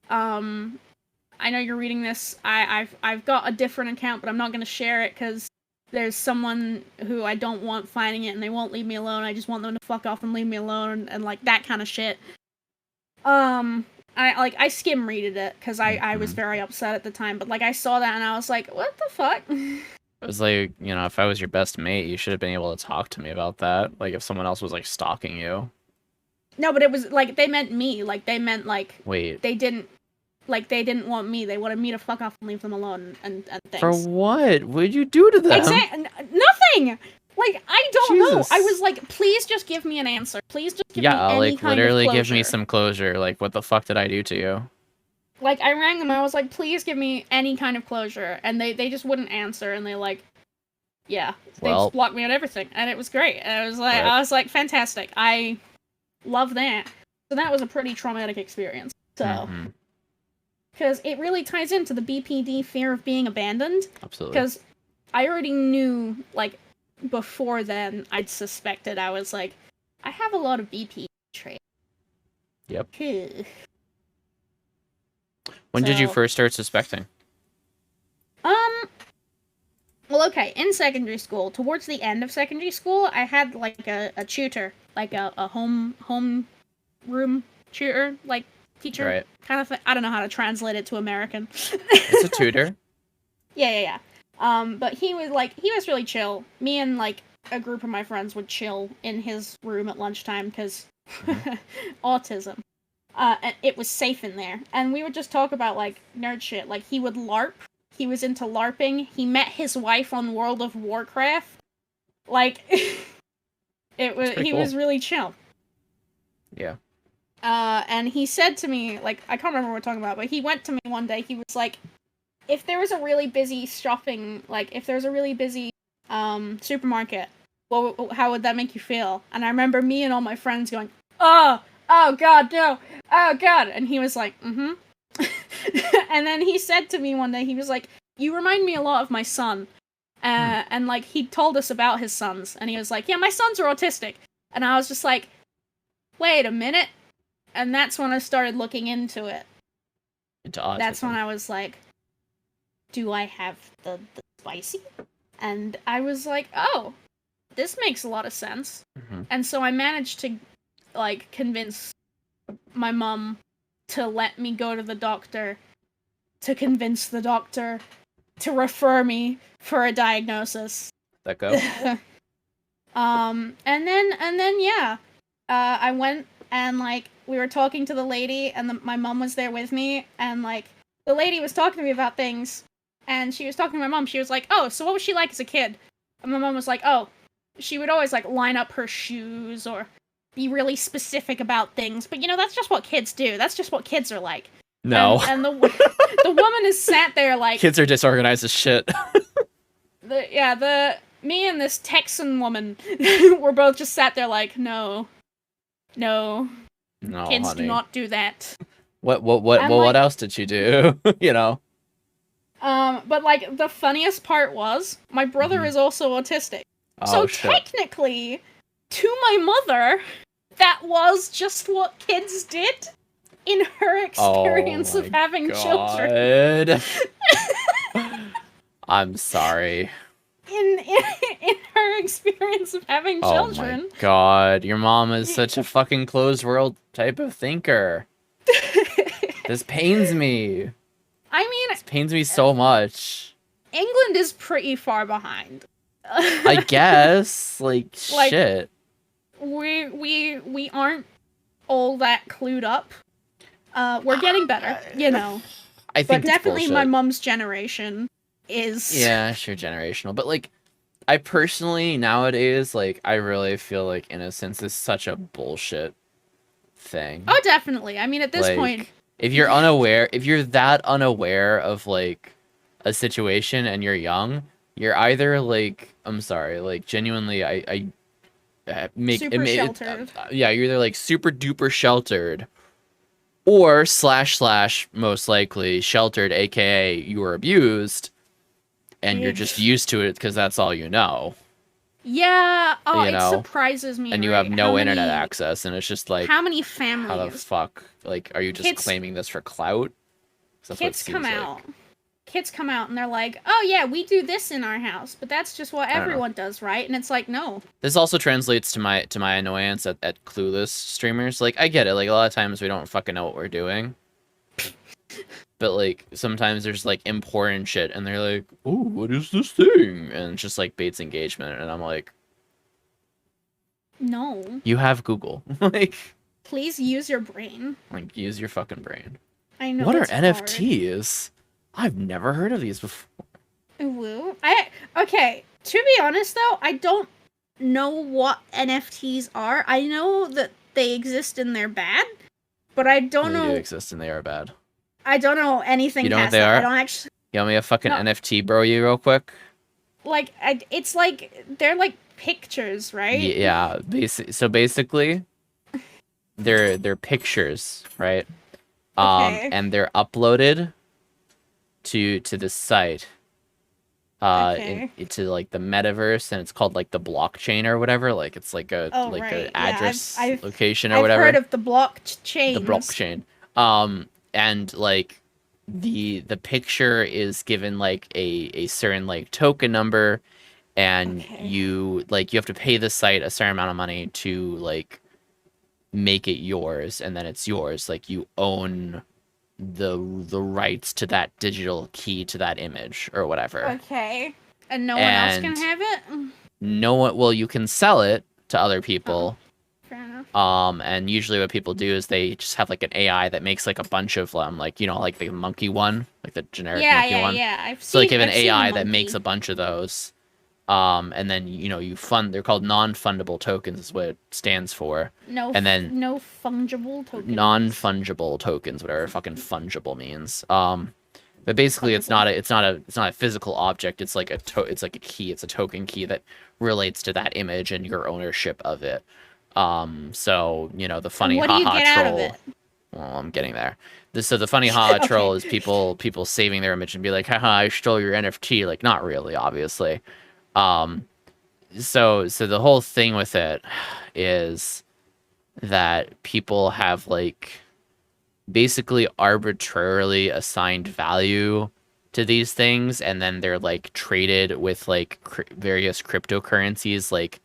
I know you're reading this. I've got a different account, but I'm not going to share it because there's someone who I don't want finding it and they won't leave me alone. I just want them to fuck off and leave me alone and like that kind of shit. I skim readed it because I was very upset at the time, but like I saw that and I was like, what the fuck? It was like, you know, if I was your best mate, you should have been able to talk to me about that. Like, if someone else was, like, stalking you. No, but it was, like, they meant me. Like, they meant, like... Wait. They didn't want me. They wanted me to fuck off and leave them alone and things. For what? What did you do to them? Nothing! Like, I don't Jesus. know. I was like, please just give me an answer. Please just give me any kind of closure. Yeah, like, literally give me some closure. Like, what the fuck did I do to you? Like, I rang them, I was like, please give me any kind of closure. And they just wouldn't answer, and they, like, yeah. They just blocked me on everything, and it was great. And I was like, fantastic. I love that. So that was a pretty traumatic experience. So, because it really ties into the BPD fear of being abandoned. Absolutely. Because I already knew, like, before then, I'd suspected, I was like, I have a lot of BPD traits. Yep. When did you first start suspecting? Well, okay, in secondary school, towards the end of secondary school, I had, like, a tutor, like, a home room tutor, like, teacher kind of thing. I don't know how to translate it to American. It's a tutor? Yeah. But he was really chill. Me and, like, a group of my friends would chill in his room at lunchtime, because autism. And it was safe in there. And we would just talk about, like, nerd shit. Like, he would LARP. He was into LARPing. He met his wife on World of Warcraft. Like, he was really chill. Yeah. And he said to me, like, I can't remember what we're talking about, but he went to me one day, he was like, if there was a really busy supermarket, how would that make you feel? And I remember me and all my friends going, oh god, no, oh god, and he was like, and then he said to me one day, he was like, you remind me a lot of my son, and like, he told us about his sons, and he was like, yeah, my sons are autistic, and I was just like, wait a minute, and that's when I started looking into it. Into autism. That's when I was like, do I have the spicy? And I was like, oh, this makes a lot of sense. And so I managed to, like, convince my mom to let me go to the doctor, to convince the doctor to refer me for a diagnosis. That go? And then yeah, I went and like we were talking to the lady, and my mom was there with me, and like the lady was talking to me about things, and she was talking to my mom. She was like, "Oh, so what was she like as a kid?" And my mom was like, "Oh, she would always like line up her shoes or be really specific about things, but you know that's just what kids do. That's just what kids are like." No. And the the woman is sat there like Kids are disorganized as shit. Me and this Texan woman were both just sat there like, no, kids honey. do not do that. What else did you do? You know. But like the funniest part was my brother is also autistic. Oh, so shit. Technically, to my mother, that was just what kids did in her experience of having children. I'm sorry. In her experience of having children. Oh my god, your mom is such a fucking closed world type of thinker. This pains me. I mean, this pains me so much. England is pretty far behind. I guess, like shit. We aren't all that clued up. We're getting better, you know. I think but definitely bullshit. My mom's generation is. Yeah, sure, generational. But like, I personally nowadays, like, I really feel like innocence is such a bullshit thing. Oh, definitely. I mean, at this point, if you're that unaware of like a situation and you're young, you're either like, I'm sorry, like genuinely, I make super sheltered. Yeah, you're either like super duper sheltered, or / most likely sheltered, aka you were abused, and you're just used to it because that's all you know. Yeah. Oh, it surprises me. And you have no internet access, and it's just like, how many families? How the fuck? Like, are you just claiming this for clout? Kids come out. Kids come out and they're like, "Oh yeah, we do this in our house, but that's just what everyone does, right?" And it's like, no. This also translates to my annoyance at clueless streamers. Like, I get it. Like, a lot of times we don't fucking know what we're doing. But like sometimes there's like important shit and they're like, "Oh, what is this thing?" And it's just like baits engagement, and I'm like, no. You have Google. Like, please use your brain. Like, use your fucking brain. I know. What are NFTs? I've never heard of these before. Woo. Okay, to be honest though, I don't know what NFTs are. I know that they exist and they're bad, but I don't know. They do exist and they are bad. I don't know anything. You know what they are? I don't actually. You want me to fucking NFT bro you real quick? Like, it's like they're like pictures, right? Yeah. So basically, they're pictures, right? Okay. And they're uploaded to the site, into like the metaverse, and it's called like the blockchain or whatever. Like, it's like a an address location or whatever. I've heard of the blockchain. The blockchain. And like the picture is given like a certain like token number, and you have to pay the site a certain amount of money to like make it yours, and then it's yours. Like, you own the rights to that digital key to that image or whatever. Okay. And no one else can have it? No one. Well, you can sell it to other people. Fair enough. And usually what people do is they just have like an AI that makes like a bunch of like, like the monkey one, like the generic monkey one. Yeah. I've give an AI that makes a bunch of those. And then you fund. They're called non-fundable tokens, is what it stands for. No fungible tokens. Non-fungible tokens, whatever fucking fungible means. But basically, it's not a physical object. It's like it's like a key. It's a token key that relates to that image and your ownership of it. So the funny haha troll. Well, I'm getting there. So the funny haha troll is people saving their image and be like, haha, I stole your NFT. Like, not really, obviously. So the whole thing with it is that people have like basically arbitrarily assigned value to these things, and then they're like traded with like various cryptocurrencies like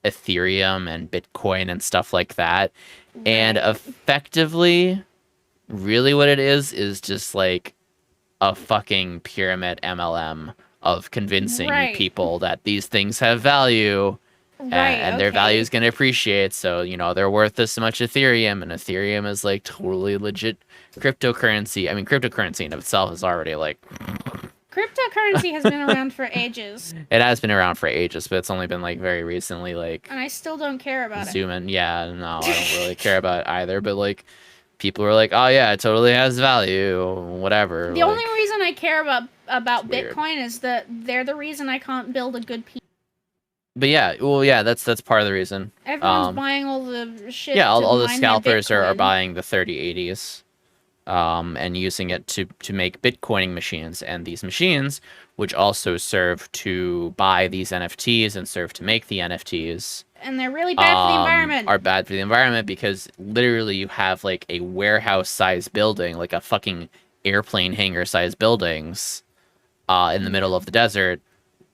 Ethereum and Bitcoin and stuff like that. Right. And effectively, really what it is just like a fucking pyramid MLM of convincing people that these things have value, and their value is going to appreciate. So, you know, they're worth this much Ethereum, and Ethereum is like totally legit cryptocurrency. I mean, cryptocurrency in itself is already like... Cryptocurrency has been around for ages. It has been around for ages, but it's only been like very recently, like... And I still don't care about it. In. Yeah, no, I don't really care about it either, but like, people are like, oh yeah, it totally has value, whatever. The only reason I care about weird. Bitcoin is that they're the reason I can't build a good PC. But yeah, well, yeah, that's part of the reason. Everyone's buying all the shit. Yeah, all the mine scalpers are buying the 3080s, and using it to make Bitcoining machines, and these machines, which also serve to buy these NFTs and serve to make the NFTs. And they're really bad for the environment. Are bad for the environment because literally you have like a warehouse-sized building, like a fucking airplane hangar-sized buildings, in the middle of the desert,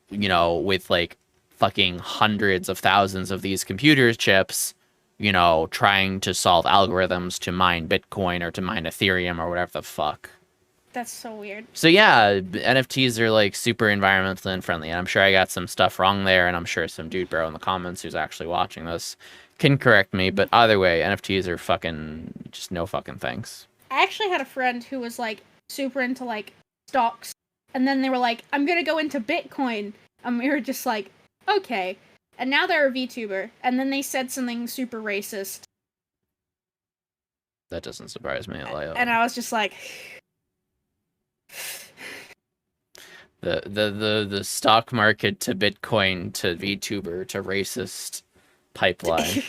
you know, with like fucking hundreds of thousands of these computer chips, you know, trying to solve algorithms to mine Bitcoin or to mine Ethereum or whatever the fuck. That's so weird. So yeah, NFTs are like super environmentally unfriendly, and I'm sure I got some stuff wrong there, and I'm sure some dude bro in the comments who's actually watching this can correct me, but either way, NFTs are fucking just no fucking thanks. I actually had a friend who was like super into like stocks, and then they were like, I'm gonna go into Bitcoin, and we were just like, okay. And now they're a VTuber, and then they said something super racist. That doesn't surprise me at all. And I was just like... The stock market to Bitcoin to VTuber to racist pipeline.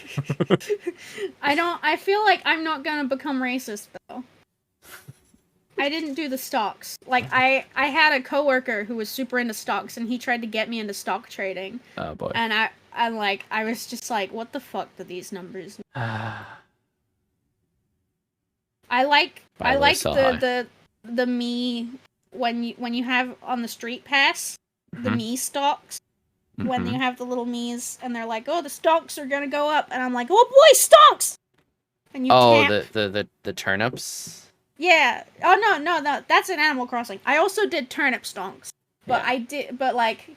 I feel like I'm not gonna become racist though. I didn't do the stocks. Like I had a coworker who was super into stocks, and he tried to get me into stock trading. Oh boy. And I was just like, what the fuck do these numbers mean? I like the me when you have on the street pass the me stocks, when you have the little me's and they're like, oh, the stocks are gonna go up, and I'm like, oh boy, stocks. And you tap. the turnips. Yeah. Oh no, that's in Animal Crossing. I also did turnip stonks, but like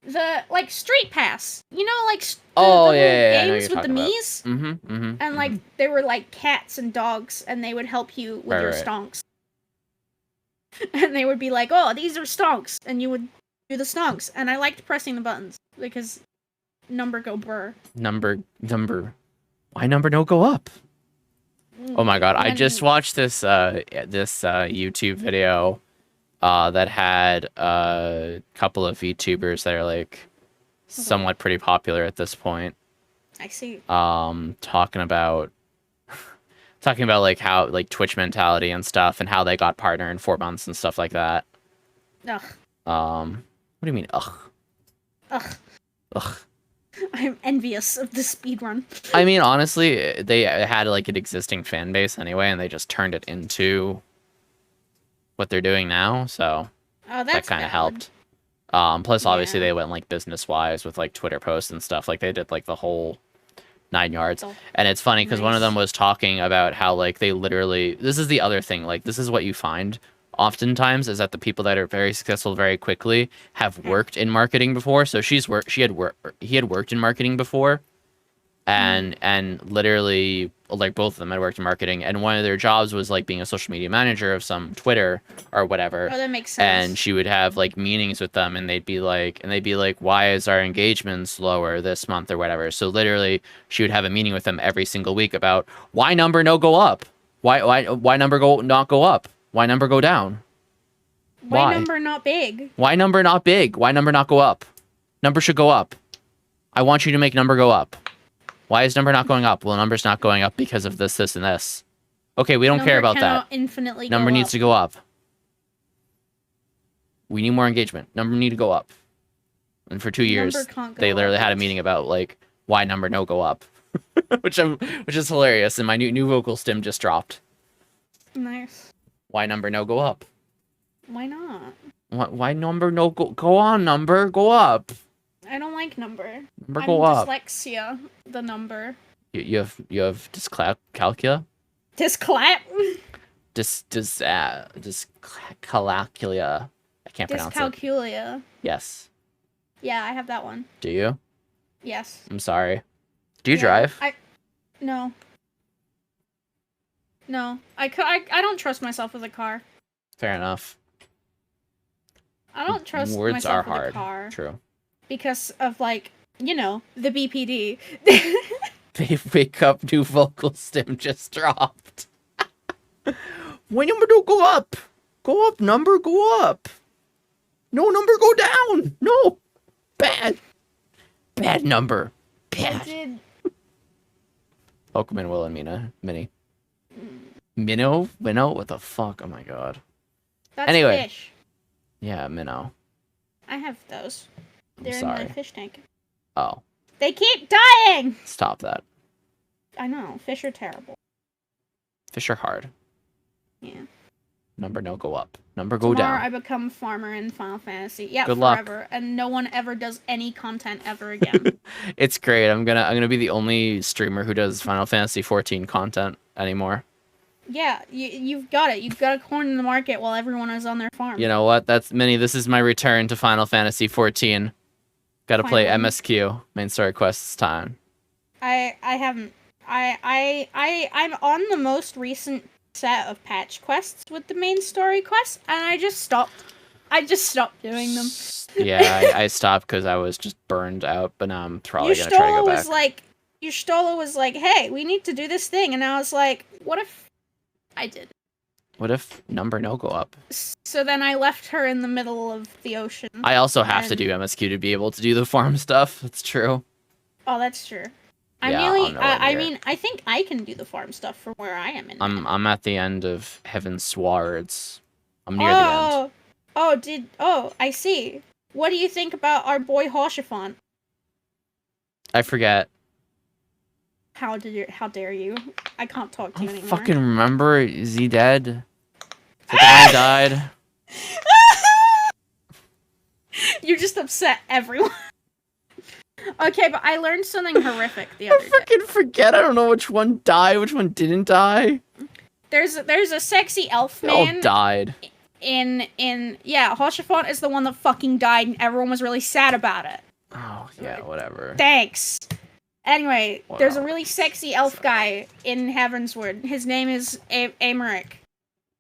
the street pass. You know, like the games with the me's. And like they were like cats and dogs, and they would help you with your stonks. And they would be like, "Oh, these are stonks," and you would do the stonks. And I liked pressing the buttons because number go burr. Number. Why number no go up? Oh my god! I just watched this YouTube video that had a couple of VTubers that are like somewhat pretty popular at this point. I see. Talking about like how like Twitch mentality and stuff, and how they got partner in 4 months and stuff like that. Ugh. What do you mean? Ugh. Ugh. Ugh. I'm envious of the speedrun. I mean, honestly, they had like an existing fan base anyway, and they just turned it into what they're doing now. So that kind of helped. Plus, obviously, they went like business wise with like Twitter posts and stuff. Like they did like the whole 9 yards. And it's funny because one of them was talking about how like they literally. This is the other thing. Like this is what you find oftentimes is that the people that are very successful very quickly have worked in marketing before. So he had worked in marketing before, and literally like both of them had worked in marketing, and one of their jobs was like being a social media manager of some Twitter or whatever. Oh, that makes sense. And she would have like meetings with them, and they'd be like, why is our engagement slower this month or whatever? So literally she would have a meeting with them every single week about why number no go up, why number not go up. Why number go down? Why number not big? Why number not big? Why number not go up? Number should go up. I want you to make number go up. Why is number not going up? Well, number's not going up because of this, this, and this. Okay, we don't care about that. Infinitely number go needs up. to go up. We need more engagement. Number need to go up. And for 2 years, they literally had a meeting about like why number no go up, which is hilarious. And my new vocal stim just dropped. Nice. Why number no go up? Why not? Why number no go on? Number go up. I don't like number. Number go up. Dyslexia. The number. You have dyscalculia. Dysclap. Dyscalculia. I can't pronounce it. Dyscalculia. Yes. Yeah, I have that one. Do you? Yes. I'm sorry. Do you Yeah, drive? No. No. I don't trust myself with a car. Fair enough. I don't trust Words are myself with a hard. car. True. Because of, like, you know, the BPD. Wake up, new vocal stem just dropped. Why number don't go up? Go up, number, go up. No, number, go down. No. Bad. Bad number. Bad. I did. Pokemon Will and Minnie. Minnow? What the fuck? Oh my god. That's Anyway. fish. Yeah, Minnow. I have those. I'm They're sorry. in my fish tank. Oh. They keep dying! Stop that. I know. Fish are terrible. Fish are hard. Yeah. Number no go up. Number go Tomorrow down. I become farmer in Final Fantasy. Yeah, Good forever. luck. And no one ever does any content ever again. It's great. I'm gonna be the only streamer who does Final Fantasy 14 content anymore. Yeah, you've got it. You've got a corn in the market while everyone is on their farm. You know what? That's Minnie. This is my return to Final Fantasy 14. Gotta play Finally. MSQ. Main story quests time. I haven't. I'm on the most recent set of patch quests with the main story quests, and I just stopped doing them. Yeah, I stopped because I was just burned out, but now I'm probably gonna try to go back. Yushtola was like, hey, we need to do this thing, and I was like, what if I did? What if number no go up? So then I left her in the middle of the ocean. I also have to do MSQ to be able to do the farm stuff. That's true. Oh, that's true. I mean, I think I can do the farm stuff from where I am in. I'm at the end of Heaven's Swords. I'm near the end. I see. What do you think about our boy Hoshifant? I forget. How dare you? I can't talk to I you don't anymore. fucking remember. Is he dead? Is that the guy who died? You just upset everyone. Okay, but I learned something horrific the other I fucking forget. I don't know which one died, which one didn't die. There's a sexy elf They all man died. yeah, Hoshifant is the one that fucking died and everyone was really sad about it. Oh, yeah, whatever. Thanks. Anyway, Wow. there's a really sexy elf guy in Heavensward. His name is Amaric.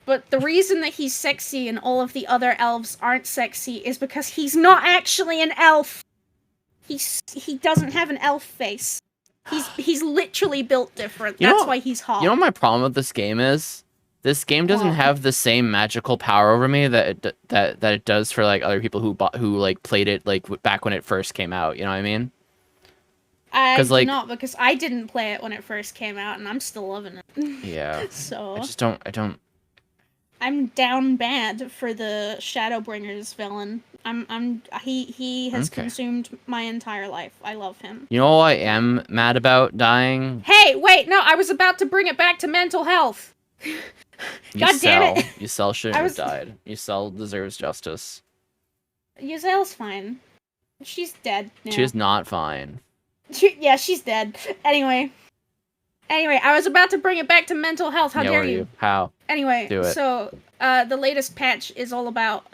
But the reason that he's sexy and all of the other elves aren't sexy is because he's not actually an elf. He doesn't have an elf face. He's literally built different. That's why he's hot. You know what my problem with this game is? This game doesn't have the same magical power over me that it does for like other people who like played it like back when it first came out. You know what I mean? I do not, because I didn't play it when it first came out, and I'm still loving it. Yeah. So I don't. I'm down bad for the Shadowbringers villain. He has consumed my entire life. I love him. You know what I am mad about dying? Hey, wait, no, I was about to bring it back to mental health. God damn it. Ysel shouldn't have died. Ysel deserves justice. Ysel's fine. She's dead now. She's not fine. Yeah, she's dead. Anyway, I was about to bring it back to mental health. How dare you? How? Anyway, Do it. So the latest patch is all about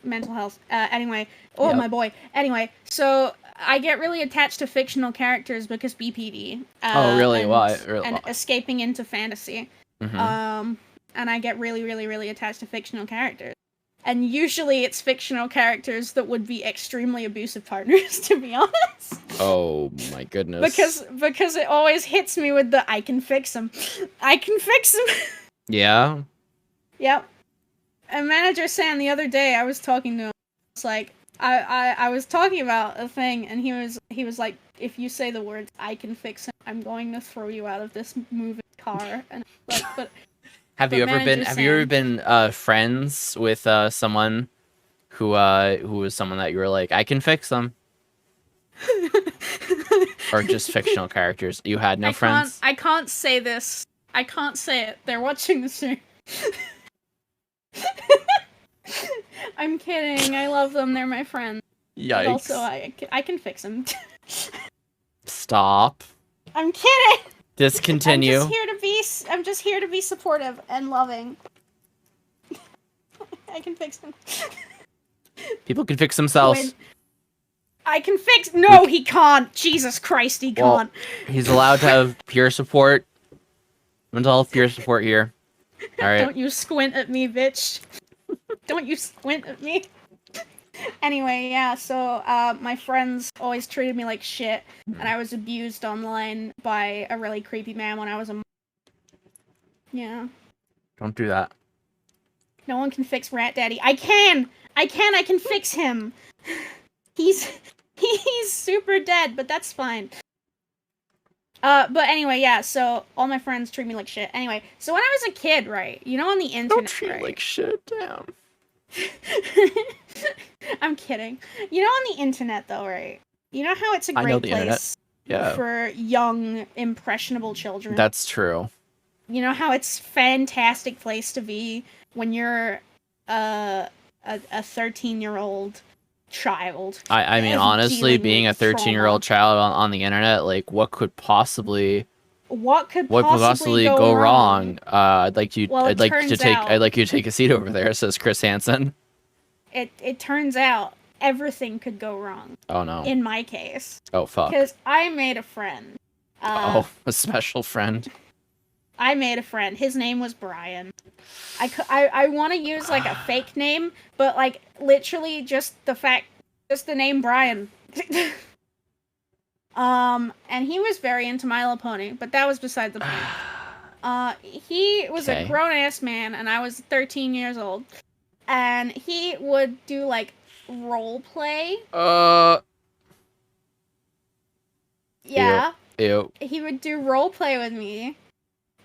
mental health. My boy. Anyway, so I get really attached to fictional characters because BPD. Oh, really? Why? And escaping into fantasy. Mm-hmm. And I get really, really, really attached to fictional characters. And usually it's fictional characters that would be extremely abusive partners, to be honest. Oh my goodness. Because it always hits me with the I can fix him. I can fix him. Yeah? Yep. A manager saying the other day, I was talking to him. It's like I was talking about a thing, and he was like, if you say the words I can fix him, I'm going to throw you out of this moving car. And like, but Have you ever been friends with someone who was someone that you were like, I can fix them? Or just fictional characters? You had no friends? I can't say this. I can't say it. They're watching the stream. I'm kidding. I love them. They're my friends. Yikes. But also, I can fix them. Stop. I'm kidding. Discontinue. I'm just here to be supportive and loving. I can fix them. People can fix themselves. I can fix. No, he can't. Jesus Christ, he can't. He's allowed to have peer support. Mental health peer support here. All right. Don't you squint at me, bitch. Don't you squint at me. Anyway, yeah, so my friends always treated me like shit, and I was abused online by a really creepy man when I was a... Yeah. Don't do that. No one can fix Rat Daddy. I can fix him! He's super dead, but that's fine. But anyway, yeah, so all my friends treat me like shit. Anyway, so when I was a kid, right, you know on the internet, Don't treat right? like shit, damn. I'm kidding. You know on the internet though, right? You know how it's a great place for young, impressionable children? That's true. You know how it's fantastic place to be when you're a 13-year-old child. I mean, honestly, being a 13-year-old child on the internet, like, what could possibly go wrong? I'd like you to take a seat over there, says Chris Hansen. It turns out everything could go wrong. Oh no. In my case. Oh fuck. Because I made a friend. A special friend. I made a friend. His name was Brian. I want to use like a fake name, but like literally just the name Brian. And he was very into My Little Pony, but that was beside the point. He was a grown-ass man, and I was 13 years old. And he would do, like, role play. Yeah. Ew. He would do role play with me.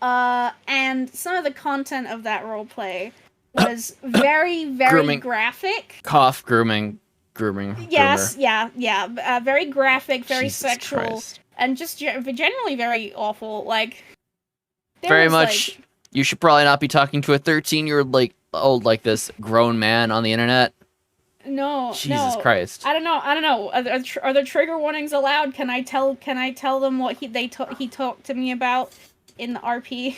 And some of the content of that role play was very, very graphic. Cough, grooming. Yes, groomer. Yeah. Very graphic, very Jesus sexual, Christ. and just generally very awful. Like, very much. Like, you should probably not be talking to a 13-year-old like this grown man on the internet. No, Jesus Christ. I don't know. Are the trigger warnings allowed? Can I tell them what he talked to me about in the RP?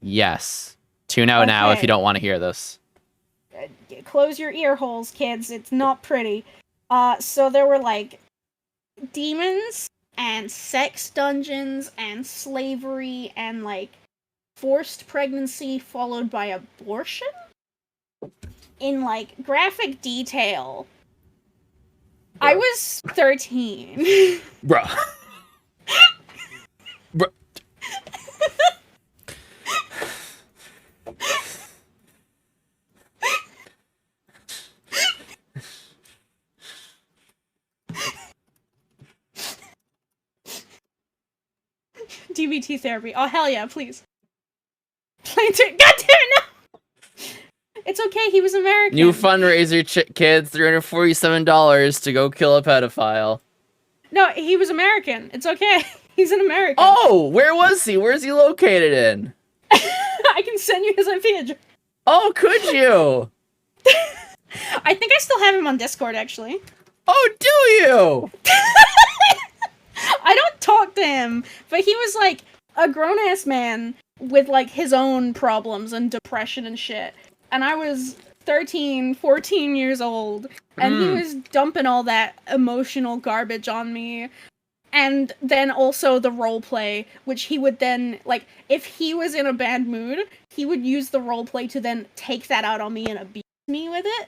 Yes. Tune out now if you don't want to hear this. Close your ear holes, kids. It's not pretty. So there were like demons and sex dungeons and slavery and like forced pregnancy followed by abortion in like graphic detail. Bruh. I was 13. Bruh. Bruh. DBT therapy. Oh, hell yeah, please. God damn it, no! It's okay, he was American. New fundraiser, kids, $347 to go kill a pedophile. No, he was American. It's okay. He's an American. Oh, where was he? Where's he located in? I can send you his IP address. Oh, could you? I think I still have him on Discord, actually. Oh, do you? I don't talk to him, but he was like a grown-ass man with like his own problems and depression and shit. And I was 13, 14 years old, and he was dumping all that emotional garbage on me. And then also the roleplay, which he would then, like, if he was in a bad mood, he would use the roleplay to then take that out on me and abuse me with it.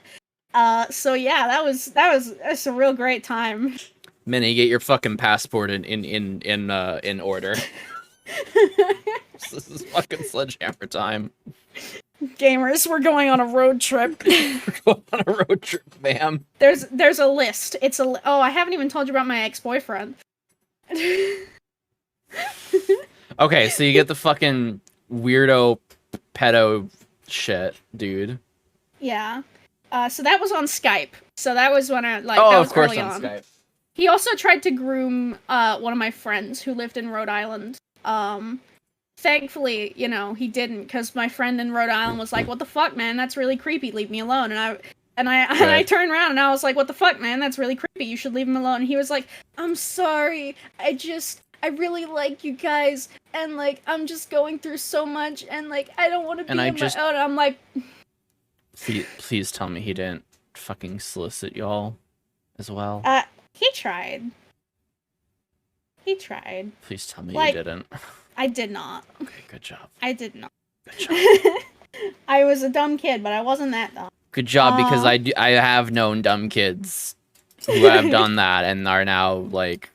So yeah, that's a real great time. Minnie, get your fucking passport in order. This is fucking sledgehammer time. Gamers, we're going on a road trip. We're going on a road trip, ma'am. There's a list. Oh, I haven't even told you about my ex-boyfriend. Okay, so you get the fucking weirdo pedo shit, dude. Yeah. So that was on Skype. So that was when I that was of course early on Skype. He also tried to groom one of my friends who lived in Rhode Island. Thankfully, you know, he didn't, because my friend in Rhode Island was like, "What the fuck, man? That's really creepy. Leave me alone." And I turned around and I was like, "What the fuck, man? That's really creepy. You should leave him alone." And he was like, "I'm sorry. I really like you guys, and like I'm just going through so much, and like I don't want to be on my own." And I'm like, please tell me he didn't fucking solicit y'all. as well? He tried. He tried. Please tell me like, you didn't. I did not. Okay, good job. I did not. Good job. I was a dumb kid, but I wasn't that dumb. Good job, because I have known dumb kids who have done that and are now, like...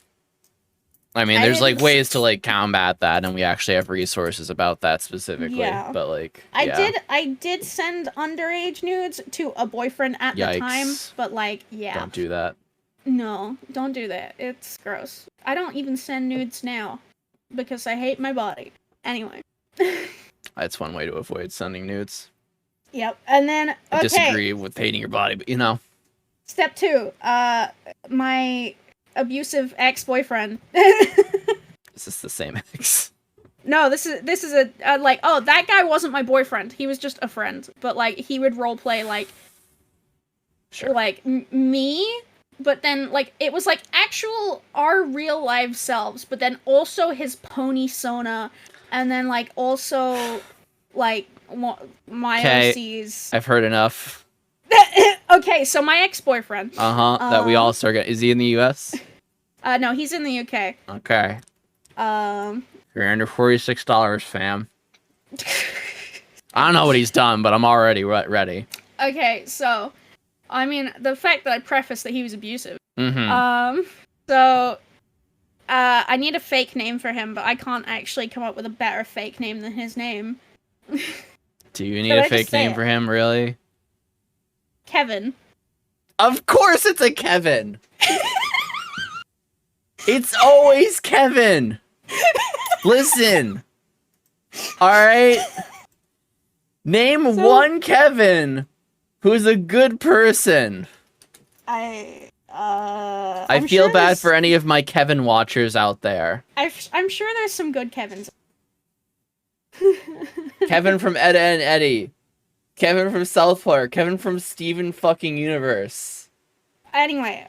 I mean, there's, like, ways to, like, combat that, and we actually have resources about that specifically. Yeah. But, like, I did send underage nudes to a boyfriend at the time, but, like, yeah. Don't do that. No, don't do that. It's gross. I don't even send nudes now, because I hate my body. Anyway. That's one way to avoid sending nudes. Yep, and then, okay. I disagree with hating your body, but, you know. Step 2, my abusive ex-boyfriend. Is this the same ex? No, this is a like, oh, that guy wasn't my boyfriend. He was just a friend. But like, he would roleplay like, sure. like me, but then like it was like actual our real life selves, but then also his pony Sona, and then like also like my OCs. I've heard enough. Okay, so my ex-boyfriend. That we all start getting. Is he in the U.S.? No, he's in the UK. Okay. You're under $46, fam. I don't know what he's done, but I'm already ready. Okay, so, I mean, the fact that I prefaced that he was abusive. Mm-hmm. So, I need a fake name for him, but I can't actually come up with a better fake name than his name. Do you need a fake name for him, really? Kevin. Of course it's a Kevin! It's always Kevin! Listen! Alright? Name one Kevin who's a good person. I feel bad for any of my Kevin watchers out there. I'm sure there's some good Kevins. Kevin from Edda and Eddie. Kevin from South Park. Kevin from Steven fucking Universe. Anyway,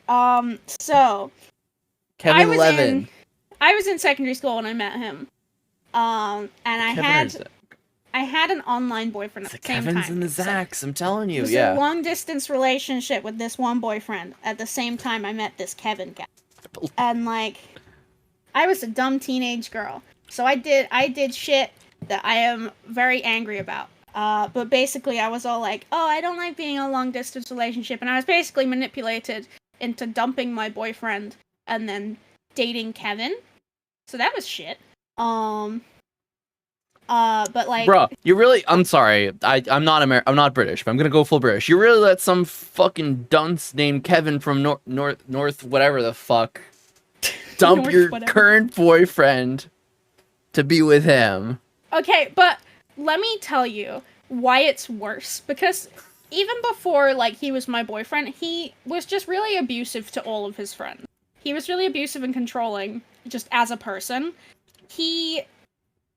so... Kevin Levin. I was in secondary school when I met him. And I had an online boyfriend at the same time. Kevin's and the Zacks, I'm telling you, it was a long-distance relationship with this one boyfriend at the same time I met this Kevin guy. And, like, I was a dumb teenage girl. So I did shit that I am very angry about. But basically I was all like, oh, I don't like being in a long-distance relationship. And I was basically manipulated into dumping my boyfriend and then dating Kevin. So that was shit. But like, bro, you really? I'm sorry. I'm not British, but I'm gonna go full British. You really let some fucking dunce named Kevin from North whatever the fuck dump your current boyfriend to be with him? Okay, but let me tell you why it's worse. Because even before like he was my boyfriend, he was just really abusive to all of his friends. He was really abusive and controlling, just as a person.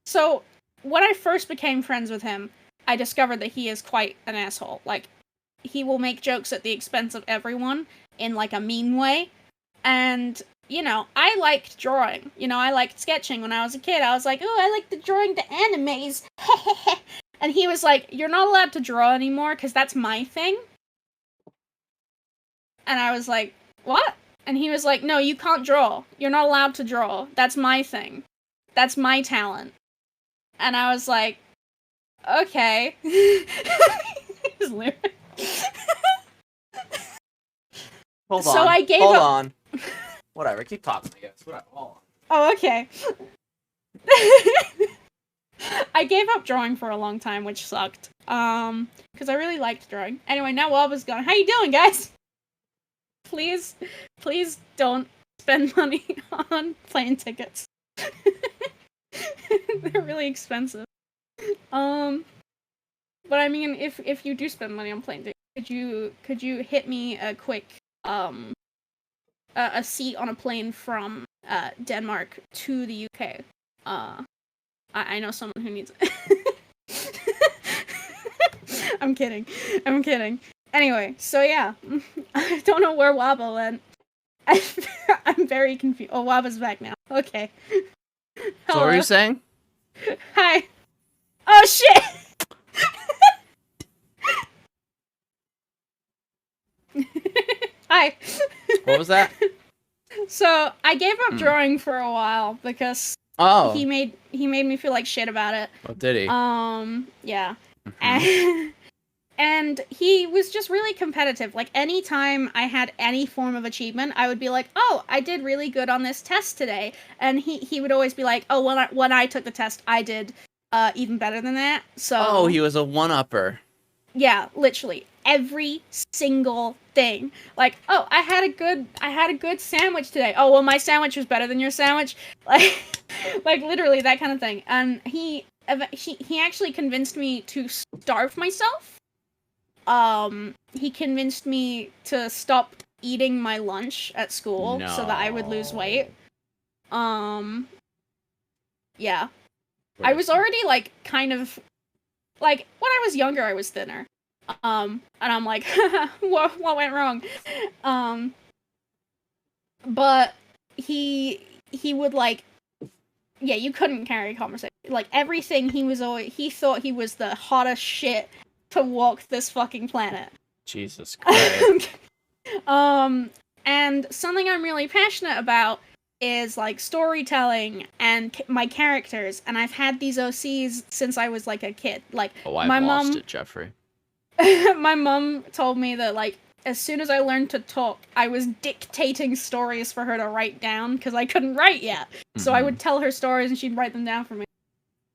So, when I first became friends with him, I discovered that he is quite an asshole. Like, he will make jokes at the expense of everyone in, like, a mean way. And, you know, I liked drawing. You know, I liked sketching when I was a kid. I was like, oh, I like the drawing the animes. And he was like, you're not allowed to draw anymore, because that's my thing. And I was like, what? And he was like, no, you can't draw. You're not allowed to draw. That's my thing. That's my talent. And I was like, okay. Hold so on. I gave Hold up... on. Whatever, keep talking, I guess. Whatever, hold on. Oh, okay. I gave up drawing for a long time, which sucked. Because I really liked drawing. Anyway, now Waba's gone. How you doing, guys? Please don't spend money on plane tickets. They're really expensive. But I mean, if you do spend money on plane tickets, could you hit me a quick a seat on a plane from Denmark to the UK? I know someone who needs it. I'm kidding. Anyway, so yeah, I don't know where Waba went. I'm very confused. Oh, Waba's back now. Okay. So what were you saying? Hi. Oh shit! Hi. What was that? So I gave up drawing for a while because he made me feel like shit about it. Oh, did he? Yeah. And he was just really competitive. Like, anytime I had any form of achievement, I would be like, oh, I did really good on this test today. And he would always be like, oh, when I took the test, I did even better than that. So. Oh, he was a one-upper. Yeah, literally every single thing. Like, oh, I had a good sandwich today. Oh, well, my sandwich was better than your sandwich. Like literally that kind of thing. And he actually convinced me to starve myself. He convinced me to stop eating my lunch at school so that I would lose weight. Yeah. I was already, like, kind of, like, when I was younger, I was thinner. And I'm like, what went wrong? But he would, like, yeah, you couldn't carry a conversation. Like, everything, he thought he was the hottest shit to walk this fucking planet. Jesus Christ. And something I'm really passionate about is, like, storytelling and my characters, and I've had these OCs since I was, like, a kid. Like, I've lost it, Jeffrey. My mom told me that, like, as soon as I learned to talk, I was dictating stories for her to write down, because I couldn't write yet. So I would tell her stories and she'd write them down for me.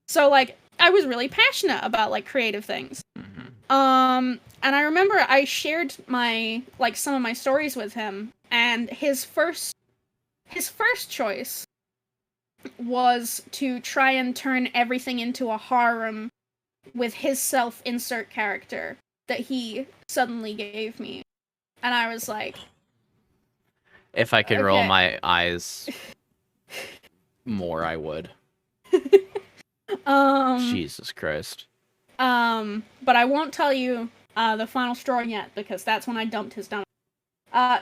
So, like, I was really passionate about, like, creative things. And I remember I shared some of my stories with him, and his first choice was to try and turn everything into a harem with his self-insert character that he suddenly gave me. And I was like... If I could roll my eyes more, I would. Jesus Christ. But I won't tell you the final straw yet, because that's when I dumped his dumb.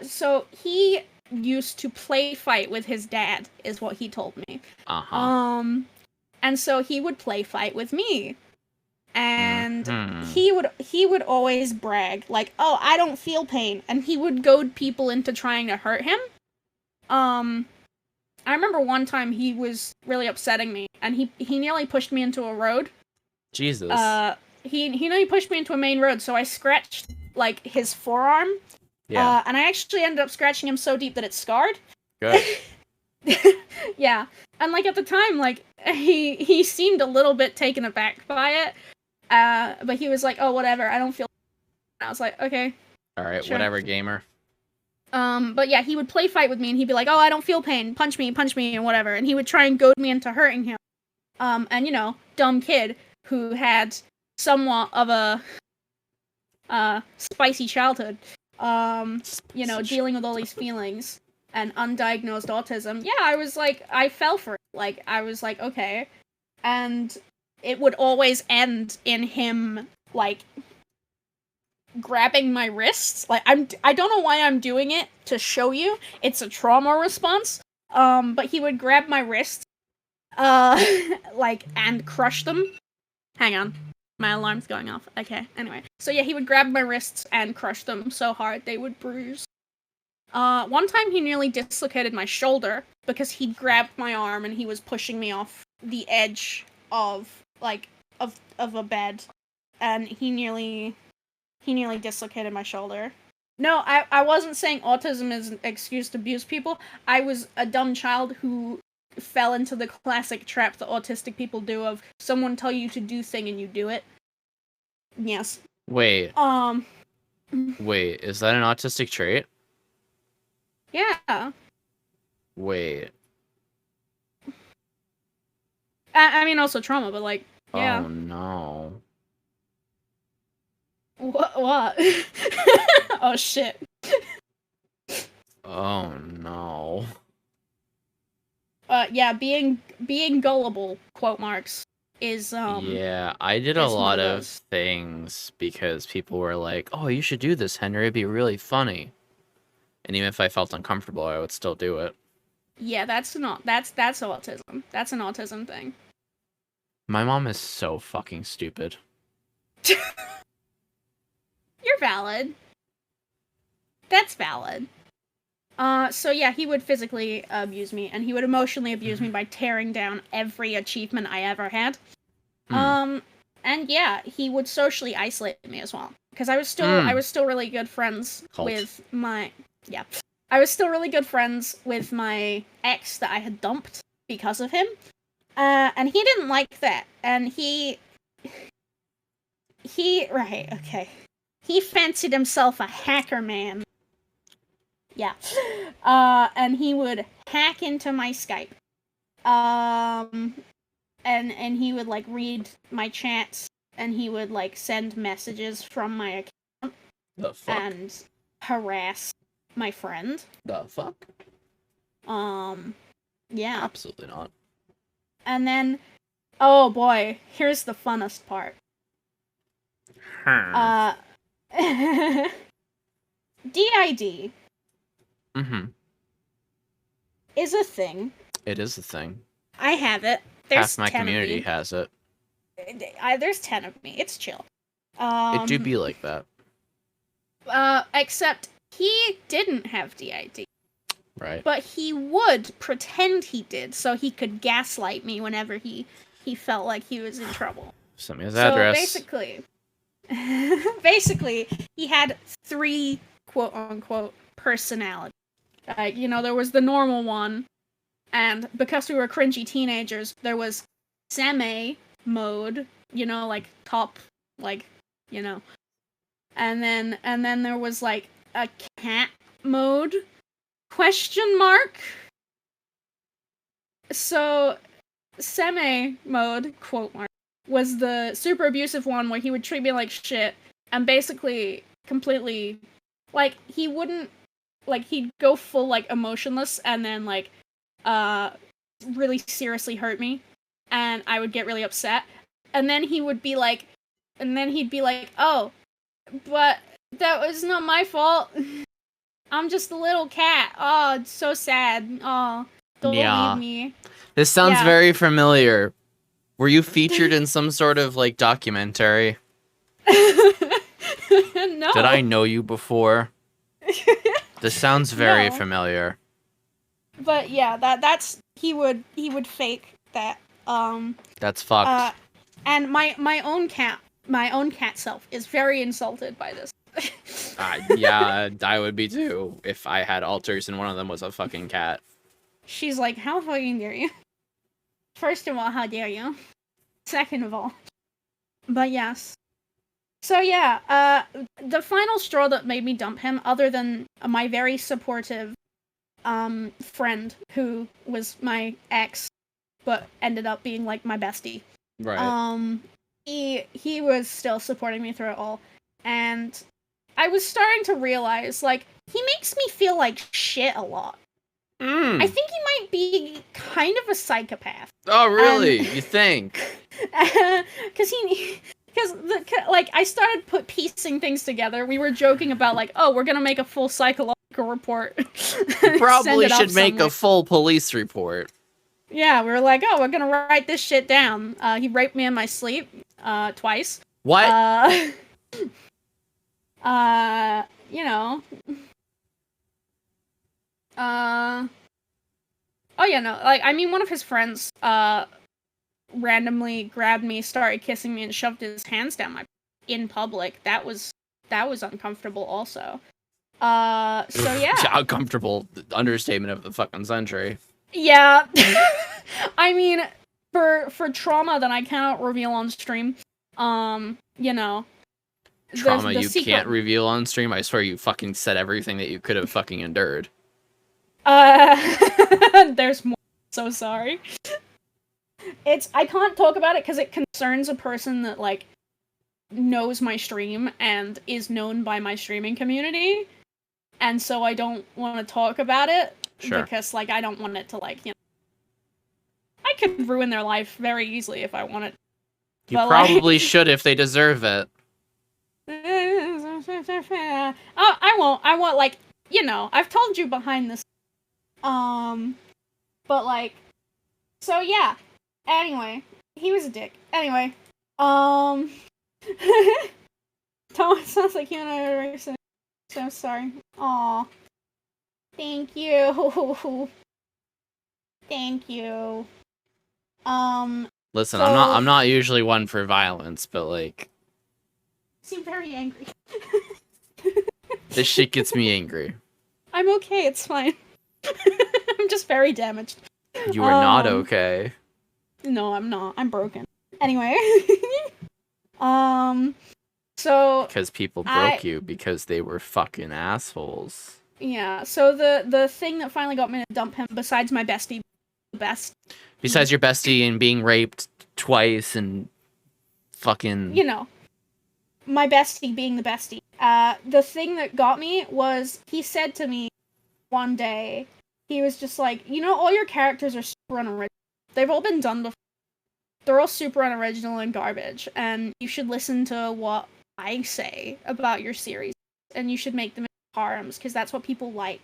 So he used to play fight with his dad, is what he told me. And so he would play fight with me. And he would always brag, like, oh, I don't feel pain, and he would goad people into trying to hurt him. I remember one time he was really upsetting me, and he nearly pushed me into a road. Jesus. He nearly pushed me into a main road, so I scratched, like, his forearm. Yeah. And I actually ended up scratching him so deep that it scarred. Good. Yeah. And, like, at the time, like, he seemed a little bit taken aback by it. But he was like, oh, whatever, I don't feel... And I was like, okay. Alright, sure. Whatever, gamer. But yeah, he would play fight with me, and he'd be like, oh, I don't feel pain, punch me, and whatever. And he would try and goad me into hurting him. And, you know, dumb kid who had somewhat of a spicy childhood. You know, dealing with all these feelings and undiagnosed autism. Yeah, I was like, I fell for it. Like, I was like, okay. And it would always end in him, like, grabbing my wrists. Like, I don't know why I'm doing it to show you. It's a trauma response. But he would grab my wrists, like, and crush them. Hang on. My alarm's going off. Okay, anyway. So yeah, he would grab my wrists and crush them so hard they would bruise. One time he nearly dislocated my shoulder because he'd grabbed my arm and he was pushing me off the edge of, like, of a bed. And he nearly dislocated my shoulder. No, I wasn't saying autism is an excuse to abuse people. I was a dumb child who fell into the classic trap that autistic people do of someone tell you to do thing and you do it. Yes. Wait, is that an autistic trait? Yeah. Wait. I mean, also trauma, but, like, yeah. Oh, no. What? Oh, shit. Oh, no. Yeah, being gullible, quote marks, is, Yeah, I did a lot of things because people were like, oh, you should do this, Henry, it'd be really funny. And even if I felt uncomfortable, I would still do it. Yeah, that's autism. That's an autism thing. My mom is so fucking stupid. You're valid. That's valid. So yeah, he would physically abuse me, and he would emotionally abuse me by tearing down every achievement I ever had. And yeah, he would socially isolate me as well, because I was still really good friends with my I was still really good friends with my ex that I had dumped because of him, and he didn't like that, and he fancied himself a hacker man. Yeah. And he would hack into my Skype. And he would, like, read my chats, and he would, like, send messages from my account. The fuck? And harass my friend. The fuck? Yeah. Absolutely not. And then, oh boy, here's the funnest part. DID. Is a thing. It is a thing. I have it. There's half my community has it. There's 10 of me. It's chill. It do be like that. Except he didn't have DID. Right. But he would pretend he did, so he could gaslight me whenever he felt like he was in trouble. Send me his address. So basically, he had 3 quote-unquote personalities. There was the normal one, and because we were cringy teenagers, there was semi mode, like top, like, and then there was, like, a cat mode, ? So, semi mode, quote mark, was the super abusive one where he would treat me like shit, and basically completely, like, he wouldn't, like, he'd go full, like, emotionless, and then, like, really seriously hurt me, and I would get really upset, and then he'd be like, oh, but that was not my fault. I'm just a little cat. Oh, it's so sad. Oh, don't leave me. This sounds very familiar. Were you featured in some sort of, like, documentary? No. Did I know you before? This sounds very familiar. But yeah, that's he would fake that. That's fucked. And my own cat self is very insulted by this. Yeah, I would be too if I had alters and one of them was a fucking cat. She's like, how fucking dare you? First of all, how dare you? Second of all. But yes. So yeah, the final straw that made me dump him, other than my very supportive friend who was my ex, but ended up being, like, my bestie. Right. He was still supporting me through it all, and I was starting to realize, like, he makes me feel like shit a lot. I think he might be kind of a psychopath. Oh, really? You think? Because I started piecing things together. We were joking about, like, oh, we're gonna make a full psychological report. You probably should make a full police report. Yeah, we were like, oh, we're gonna write this shit down. He raped me in my sleep, twice. What? Oh yeah, no, like, I mean, one of his friends, randomly grabbed me, started kissing me, and shoved his hands down my in public. That was uncomfortable also. So yeah. Uncomfortable understatement of the fucking century. Yeah. I mean, for trauma that I cannot reveal on stream, Trauma you can't reveal on stream? I swear you fucking said everything that you could have fucking endured. There's more. So sorry. I can't talk about it because it concerns a person that, like, knows my stream and is known by my streaming community, and so I don't want to talk about it. Sure. Because, like, I don't want it to, like, I could ruin their life very easily if I wanted. You probably should if they deserve it. I won't, like, I've told you behind this. But, like, so yeah. Anyway, he was a dick. Anyway, Tomo, it sounds like you and I are racing. So sorry. Aww. Thank you. Thank you. Listen, so... I'm not usually one for violence, but like, you seem very angry. this shit gets me angry. I'm okay, it's fine. I'm just very damaged. You are not okay. No, I'm not. I'm broken. Anyway. So... Because people broke you because they were fucking assholes. Yeah, so the thing that finally got me to dump him, besides my bestie, Besides your bestie and being raped twice and fucking... You know, my bestie being the bestie. The thing that got me was, he said to me one day, he was just like, you know, all your characters are super unoriginal. They've all been done before. They're all super unoriginal and garbage, and you should listen to what I say about your series, and you should make them into harems, because that's what people like.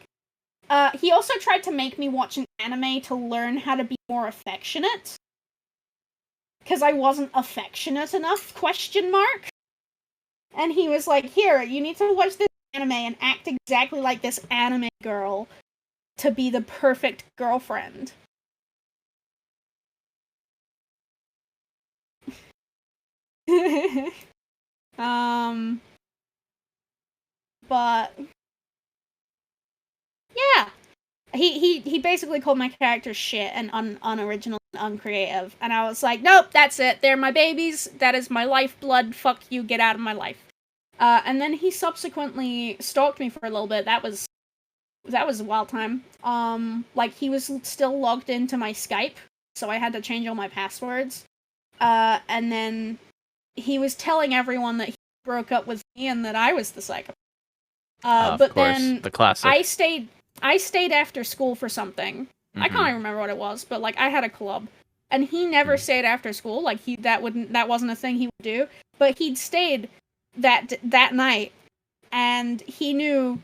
He also tried to make me watch an anime to learn how to be more affectionate. Because I wasn't affectionate enough, ? And he was like, here, you need to watch this anime and act exactly like this anime girl to be the perfect girlfriend. But yeah, he basically called my characters shit and unoriginal and uncreative, and I was like, nope, that's it. They're my babies. That is my lifeblood. Fuck you. Get out of my life. And then he subsequently stalked me for a little bit. That was a wild time. Like, he was still logged into my Skype, so I had to change all my passwords. And then he was telling everyone that he broke up with me and that I was the psychopath. But course, then the classic. I stayed after school for something. I can't even remember what it was, but like, I had a club, and he never stayed after school. Like, that wasn't a thing he would do. But he'd stayed that night, and he knew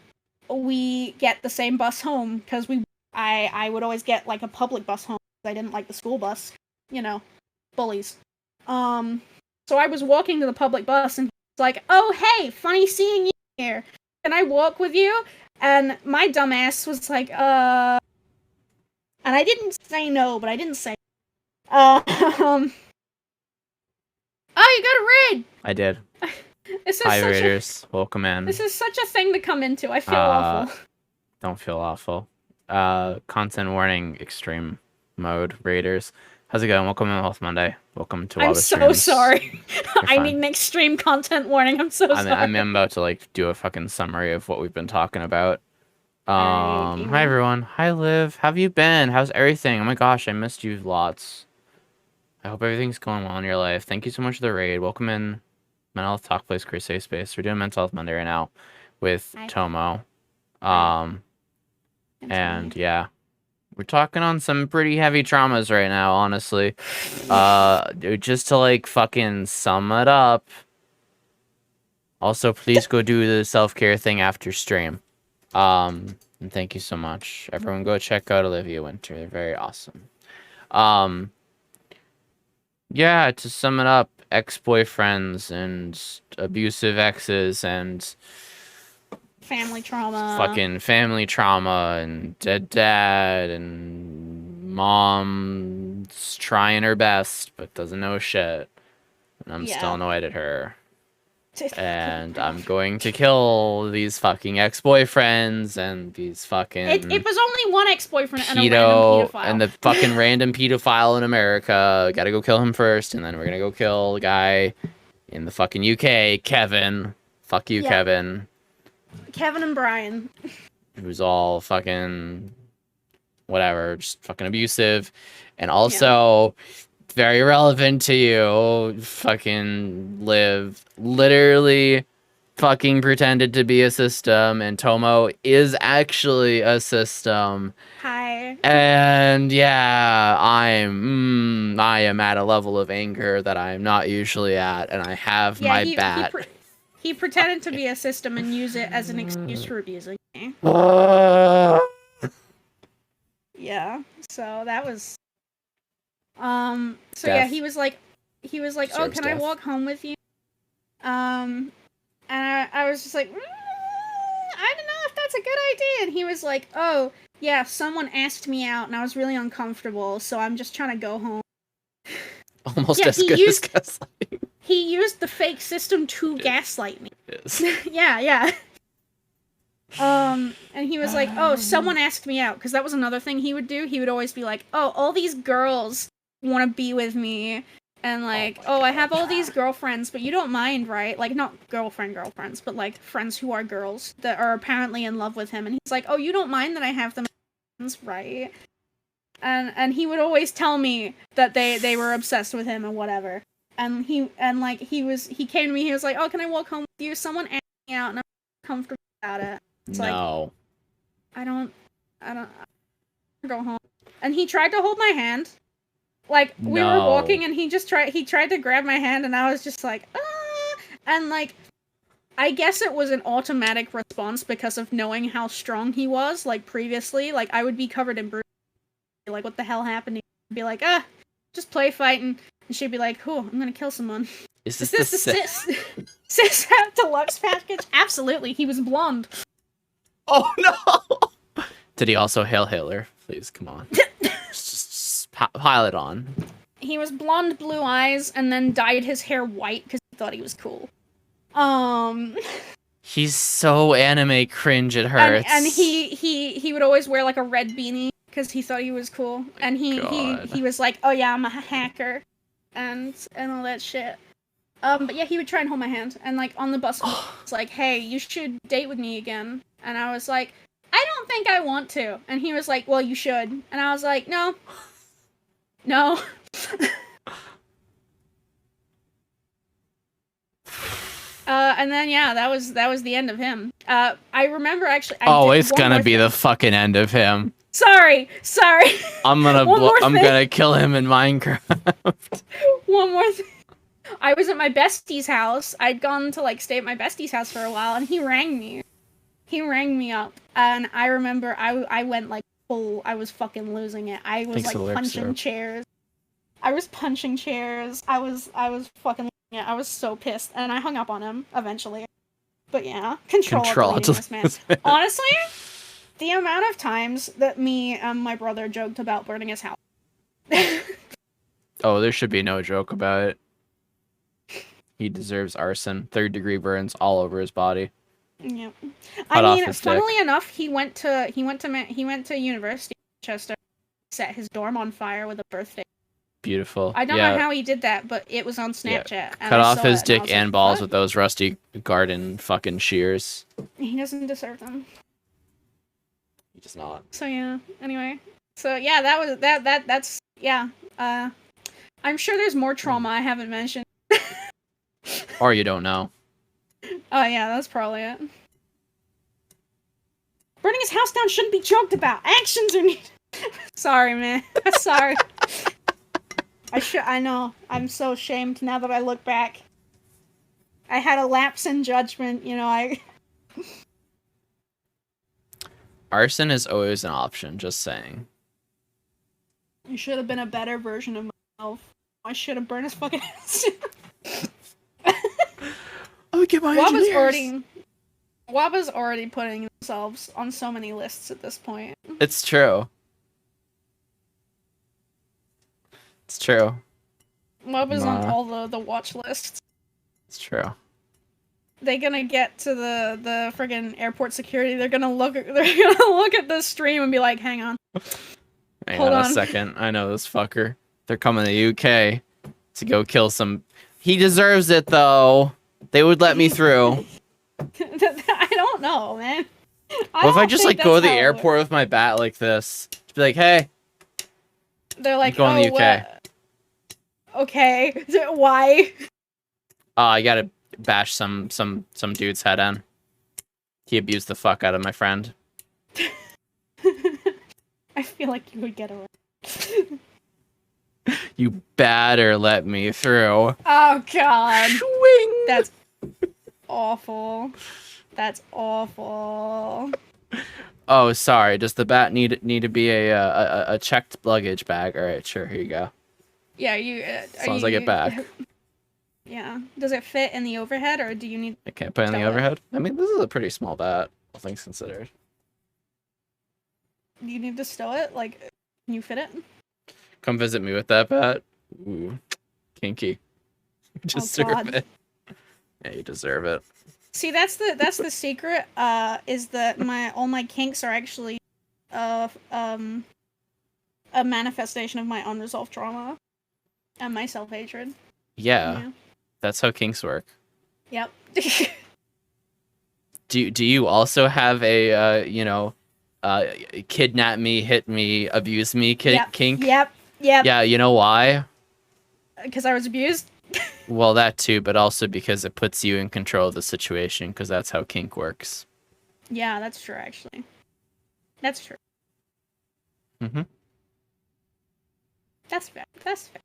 we get the same bus home, because I would always get like a public bus home, because I didn't like the school bus. You know, bullies. So I was walking to the public bus, and he's like, "Oh, hey, funny seeing you here. Can I walk with you?" And my dumbass was like, and I didn't say no, but I didn't say, oh, you got a raid! I did. Hi, Raiders. Welcome in. This is such a thing to come into. I feel awful. Don't feel awful. Content warning, extreme mode, Raiders. How's it going? Welcome to Health Monday. Welcome to WabaStreams. I'm so sorry. I need an extreme content warning. I'm so sorry. I'm about to like do a fucking summary of what we've been talking about. Hi everyone. Hi Liv. How have you been? How's everything? Oh my gosh, I missed you lots. I hope everything's going well in your life. Thank you so much for the raid. Welcome in Mental Health Talk Place Career Safe Space. We're doing Mental Health Monday right now with Tomo. And yeah, we're talking on some pretty heavy traumas right now, honestly. Just to like fucking sum it up. Also, please go do the self-care thing after stream. And thank you so much. Everyone go check out Olivia Winter. They're very awesome. Yeah, to sum it up, ex-boyfriends and abusive exes and family trauma. Fucking family trauma and dead dad and mom's trying her best but doesn't know shit. And I'm still annoyed at her. And I'm going to kill these fucking ex-boyfriends and these fucking... It was only one ex-boyfriend and a random pedophile. And the fucking random pedophile in America. Gotta go kill him first, and then we're gonna go kill the guy in the fucking UK, Kevin. Fuck you, Kevin. Kevin and Brian. Who's all fucking... whatever, just fucking abusive. And also... very relevant to you, fucking Liv, literally fucking pretended to be a system, and Tomo is actually a system. Hi. And yeah, I am at a level of anger that I'm not usually at, and I have my bat. He pretended to be a system and use it as an excuse for abusing me. Yeah, so that was... So yeah, he was like, oh, can I walk home with you? And I was just like, I don't know if that's a good idea. And he was like, oh, yeah, someone asked me out and I was really uncomfortable, so I'm just trying to go home. Almost as good as gaslighting. He used the fake system to gaslight me. Yes. Yeah. And he was like, oh, someone asked me out, because that was another thing he would do. He would always be like, oh, all these girls want to be with me, and like, oh, I have all these girlfriends, but you don't mind, right? Like, not girlfriends, but like friends who are girls that are apparently in love with him, and he's like, oh, you don't mind that I have them as friends, right? And he would always tell me that they were obsessed with him and whatever. And he came to me, he was like, oh, can I walk home with you? Someone asked me out and I'm comfortable about it. It's no. Like, I don't go home. And he tried to hold my hand. Like, we were walking and he tried to grab my hand and I was just like, ah! And like, I guess it was an automatic response because of knowing how strong he was, like previously. Like, I would be covered in bruises. Like, what the hell happened? He'd be like, just play fighting. And she'd be like, oh, I'm gonna kill someone. Is this the cis deluxe package? Absolutely, he was blonde. Oh no! Did he also hail Hitler? Please, come on. just pile it on. He was blonde, blue eyes, and then dyed his hair white because he thought he was cool. He's so anime cringe, it hurts. And he would always wear like a red beanie because he thought he was cool. And he was like, oh yeah, I'm a hacker. And all that shit. But yeah, he would try and hold my hand. And like on the bus, it's like, hey, you should date with me again. And I was like, I don't think I want to. And he was like, well, you should. And I was like, no. And then yeah, that was the end of him. I remember actually. It's gonna be the fucking end of him. Sorry. I'm gonna kill him in Minecraft. One more thing. I was at my bestie's house. I'd gone to like stay at my bestie's house for a while, and he rang me. He rang me up, and I remember I went like full. I was fucking losing it. I was like punching chairs. I was punching chairs. I was fucking losing it. I was so pissed, and I hung up on him eventually. But yeah, control this man. Honestly, the amount of times that me and my brother joked about burning his house. Oh, there should be no joke about it. He deserves arson. 3rd-degree burns all over his body. Yep. I mean, funnily enough, he went to university in Manchester, set his dorm on fire with a birthday. Beautiful. I don't know how he did that, but it was on Snapchat. Yeah. And Cut off his dick and balls with those rusty garden fucking shears. He doesn't deserve them. He does not. So yeah. Anyway. So yeah, that's yeah. I'm sure there's more trauma I haven't mentioned. Or you don't know. Oh yeah, that's probably it. Burning his house down shouldn't be joked about. Actions are needed. Sorry, man. Sorry. I know. I'm so ashamed now that I look back. I had a lapse in judgment, Arson is always an option, just saying. You should have been a better version of myself. I should have burned his fucking house. Get my Waba's already putting themselves on so many lists at this point. It's true. It's true. Waba's on all the watch lists. It's true. They're gonna get to the friggin' airport security. They're gonna look at the stream and be like, "Hang on, hold on a second. I know this fucker. They're coming to the UK to go kill some. He deserves it though. They would let me through. I don't know, man. What if I just like go to the airport with my bat like this? Just be like, hey. They're like, going to the UK. Okay, why? I gotta bash some dude's head in. He abused the fuck out of my friend. I feel like you would get away. You better let me through. Oh god. Swing. That's awful. That's awful. Oh, sorry. Does the bat need to be a checked luggage bag? All right, sure. Here you go. Yeah, as long as I get back. Yeah. Does it fit in the overhead, or do you need? I can't put it in the overhead. I mean, this is a pretty small bat. all things considered. Do you need to stow it? Like, can you fit it? Come visit me with that, Pat. Ooh, kinky. You deserve it. Yeah, you deserve it. See, that's the secret. Is that all my kinks are actually, a manifestation of my unresolved trauma, and my self-hatred. Yeah, that's how kinks work. Yep. Do you also have a kidnap me, hit me, abuse me kink? Yep. Yeah, you know why? Because I was abused. Well, that too, but also because it puts you in control of the situation, because that's how kink works. Yeah, that's true, actually. That's true. Mm-hmm. That's fair. That's fair.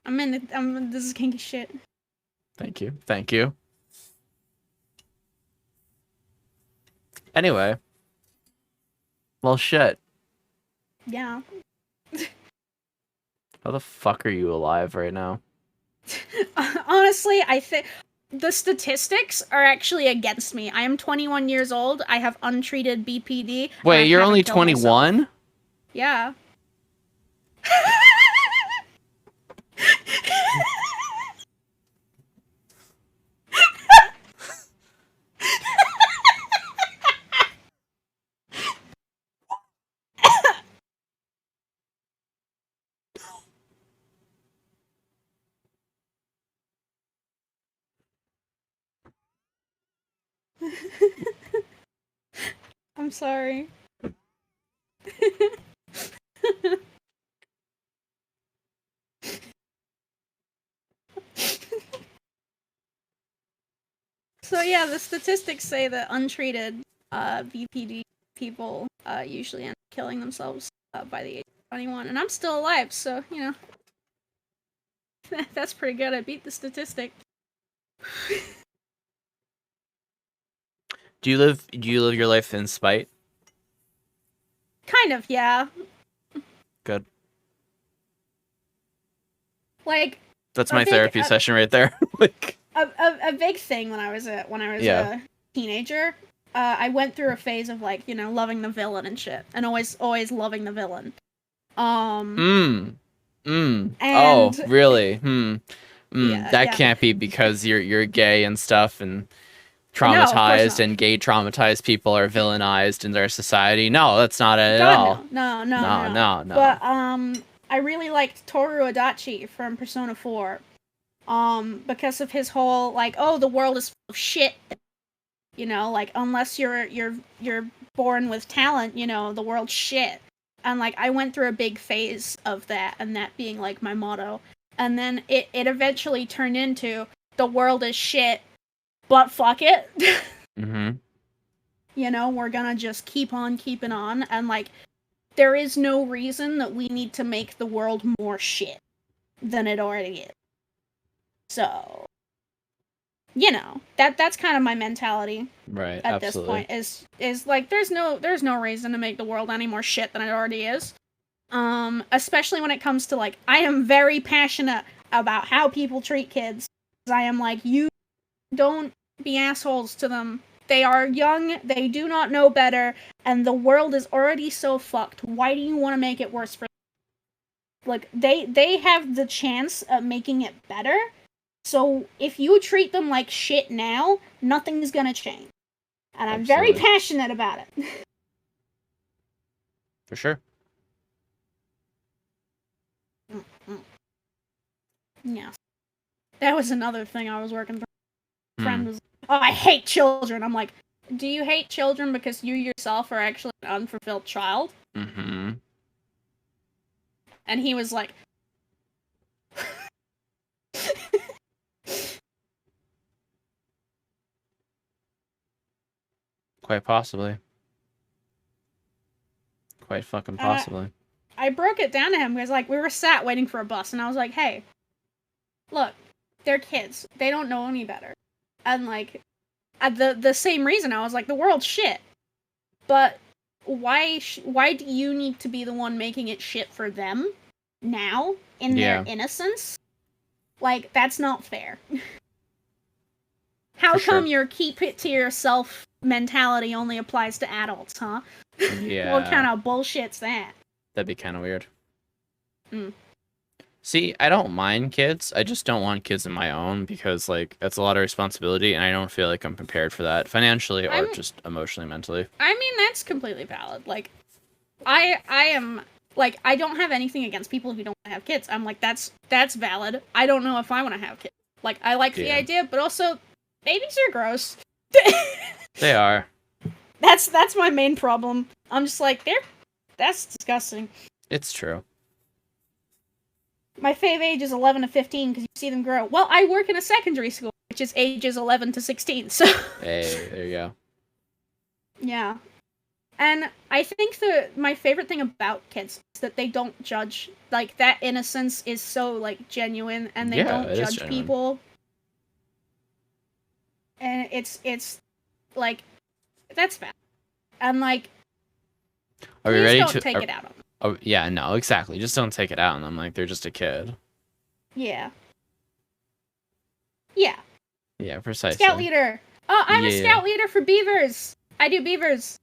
This is kinky shit. Thank you. Thank you. Anyway. Well, shit. Yeah. How the fuck are you alive right now? Honestly, I think the statistics are actually against me. I am 21 years old. I have untreated BPD. Wait, you're only 21? Yeah. I'm sorry. So yeah, the statistics say that untreated BPD people usually end up killing themselves by the age of 21, and I'm still alive, so you know that's pretty good. I beat the statistic. Do you live your life in spite? Kind of, yeah. Good. Like, that's my therapy session right there. Like a big thing when I was a teenager. I went through a phase of like, you know, loving the villain and shit, and always loving the villain. Oh, really? Yeah, that can't be because you're gay and stuff and traumatized, and gay traumatized people are villainized in their society. No, that's not it at all. No. But I really liked Toru Adachi from Persona 4. Because of his whole like, oh, the world is full of shit. You know, like unless you're born with talent, you know, the world's shit. And like I went through a big phase of that, and that being like my motto. And then it eventually turned into the world is shit, but fuck it. Mm-hmm. You know, we're gonna just keep on keeping on, and like there is no reason that we need to make the world more shit than it already is. So, you know, that's kind of my mentality. Right. At absolutely. this point is like there's no reason to make the world any more shit than it already is. Especially when it comes to like I am very passionate about how people treat kids. I am like, you don't be assholes to them. They are young, they do not know better, and the world is already so fucked. Why do you want to make it worse for them? Like they have the chance of making it better. So if you treat them like shit now, nothing's gonna change. And I'm very passionate about it. For sure. Yeah. That was another thing I was working through. Friend was, oh, I hate children. I'm like, do you hate children because you yourself are actually an unfulfilled child? Mm-hmm. And he was like, quite possibly. Quite fucking possibly. I broke it down to him because like we were sat waiting for a bus, and I was like, hey, look, they're kids. They don't know any better. And like, the same reason I was like, the world's shit. But why do you need to be the one making it shit for them now in their innocence? Like, that's not fair. How For come sure. your keep it to yourself mentality only applies to adults, huh? Yeah. What kind of bullshit's that? That'd be kind of weird. Mm. See, I don't mind kids. I just don't want kids of my own because, like, that's a lot of responsibility, and I don't feel like I'm prepared for that financially or just emotionally, mentally. I mean, that's completely valid. Like, I am like, I don't have anything against people who don't have kids. I'm like, that's valid. I don't know if I want to have kids. Like, I like the idea, but also, babies are gross. They are. That's my main problem. I'm just like, that's disgusting. It's true. My fave age is 11 to 15 because you see them grow. Well, I work in a secondary school, which is ages 11 to 16, so... Hey, there you go. Yeah. And I think my favorite thing about kids is that they don't judge. Like, that innocence is so, like, genuine, and they don't judge people. And it's, like, that's bad. And, like, are we ready don't to take it out on them. Oh, yeah, no, exactly. Just don't take it out on them like they're just a kid. Yeah. Yeah. Yeah, precisely. Scout leader. Oh, I'm a scout leader for beavers. I do beavers.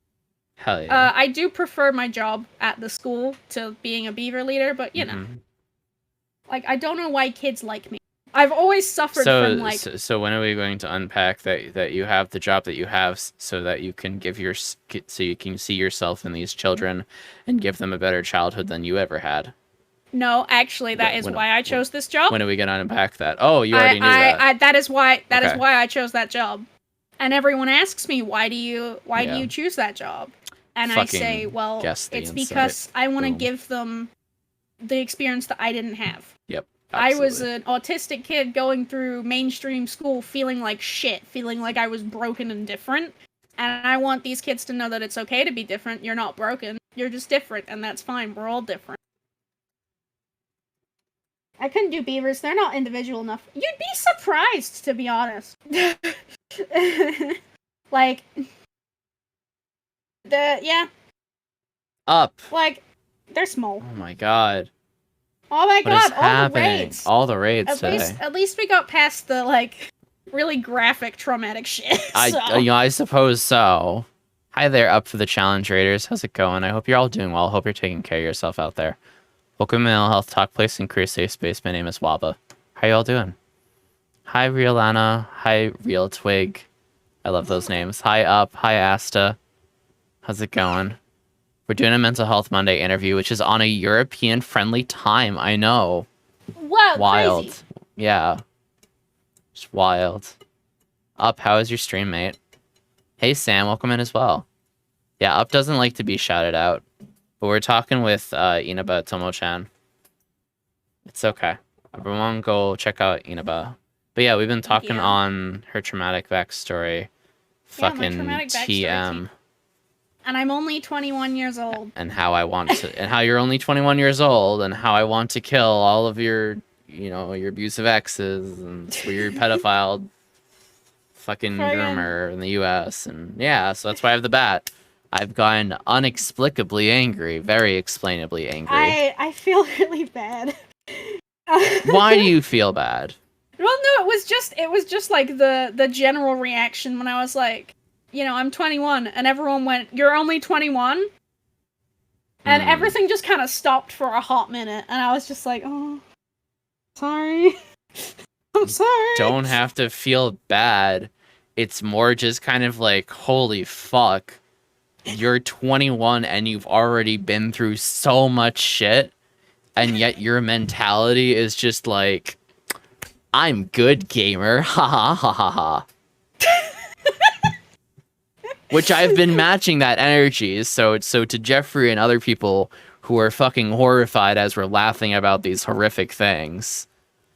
Hell yeah. I do prefer my job at the school to being a beaver leader, but you know. Like, I don't know why kids like me. I've always suffered from, like... So when are we going to unpack that you have the job that you have so that you can so you can see yourself in these children and give them a better childhood than you ever had? No, actually, that is why I chose this job. When are we going to unpack that? Oh, you already knew that. That is why I chose that job. And everyone asks me, why do you choose that job? And I say, well, it's because I want to give them the experience that I didn't have. Yep. Absolutely. I was an autistic kid going through mainstream school feeling like shit, feeling like I was broken and different. And I want these kids to know that it's okay to be different. You're not broken. You're just different, and that's fine. We're all different. I couldn't do beavers. They're not individual enough. You'd be surprised, to be honest. Like, Up. Like, they're small. Oh my god. Oh my god, all the raids. All the raids today. At least we got past the, like, really graphic, traumatic shit. I suppose so. Hi there, up for the challenge raiders. How's it going? I hope you're all doing well. Hope you're taking care of yourself out there. Welcome to Mental Health Talk Place and Career Safe Space. My name is Waba. How y'all doing? Hi, Real Anna. Hi, Real Twig. I love those names. Hi, Up. Hi, Asta. How's it going? We're doing a Mental Health Monday interview, which is on a European-friendly time. I know. Whoa, wild. Crazy. Yeah. Just wild. Up, how is your stream, mate? Hey, Sam, welcome in as well. Yeah, Up doesn't like to be shouted out, but we're talking with Inaba Tomo-chan. It's okay. Everyone go check out Inaba. But yeah, we've been talking on her traumatic backstory. Fucking TM. And I'm only 21 years old. And how I want to, and how you're only 21 years old, and how I want to kill all of your, your abusive exes and weird pedophile fucking groomer in the U.S. And yeah, so that's why I have the bat. I've gotten inexplicably angry, very explainably angry. I feel really bad. Why do you feel bad? Well, no, it was just like the general reaction when I was like, I'm 21, and everyone went, "You're only 21?" And everything just kind of stopped for a hot minute, and I was just like, "Oh, sorry." I'm sorry. Don't have to feel bad. It's more just kind of like, holy fuck. You're 21 and you've already been through so much shit, and yet your mentality is just like, I'm good, gamer. Ha ha ha ha ha. Which I've been matching that energy. So to Jeffrey and other people who are fucking horrified as we're laughing about these horrific things.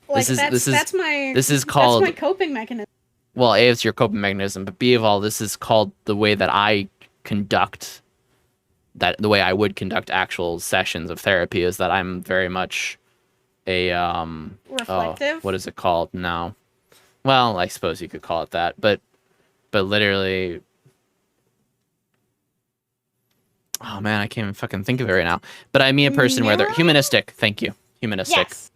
Like, that's my coping mechanism. Well, A, it's your coping mechanism, but B of all, this is called the way that I conduct the way I would conduct actual sessions of therapy, is that I'm very much a reflective. What is it called? No. Well, I suppose you could call it that, but literally, oh man, I can't even fucking think of it right now. But I mean a person where they're humanistic. Thank you. Humanistic. Yes.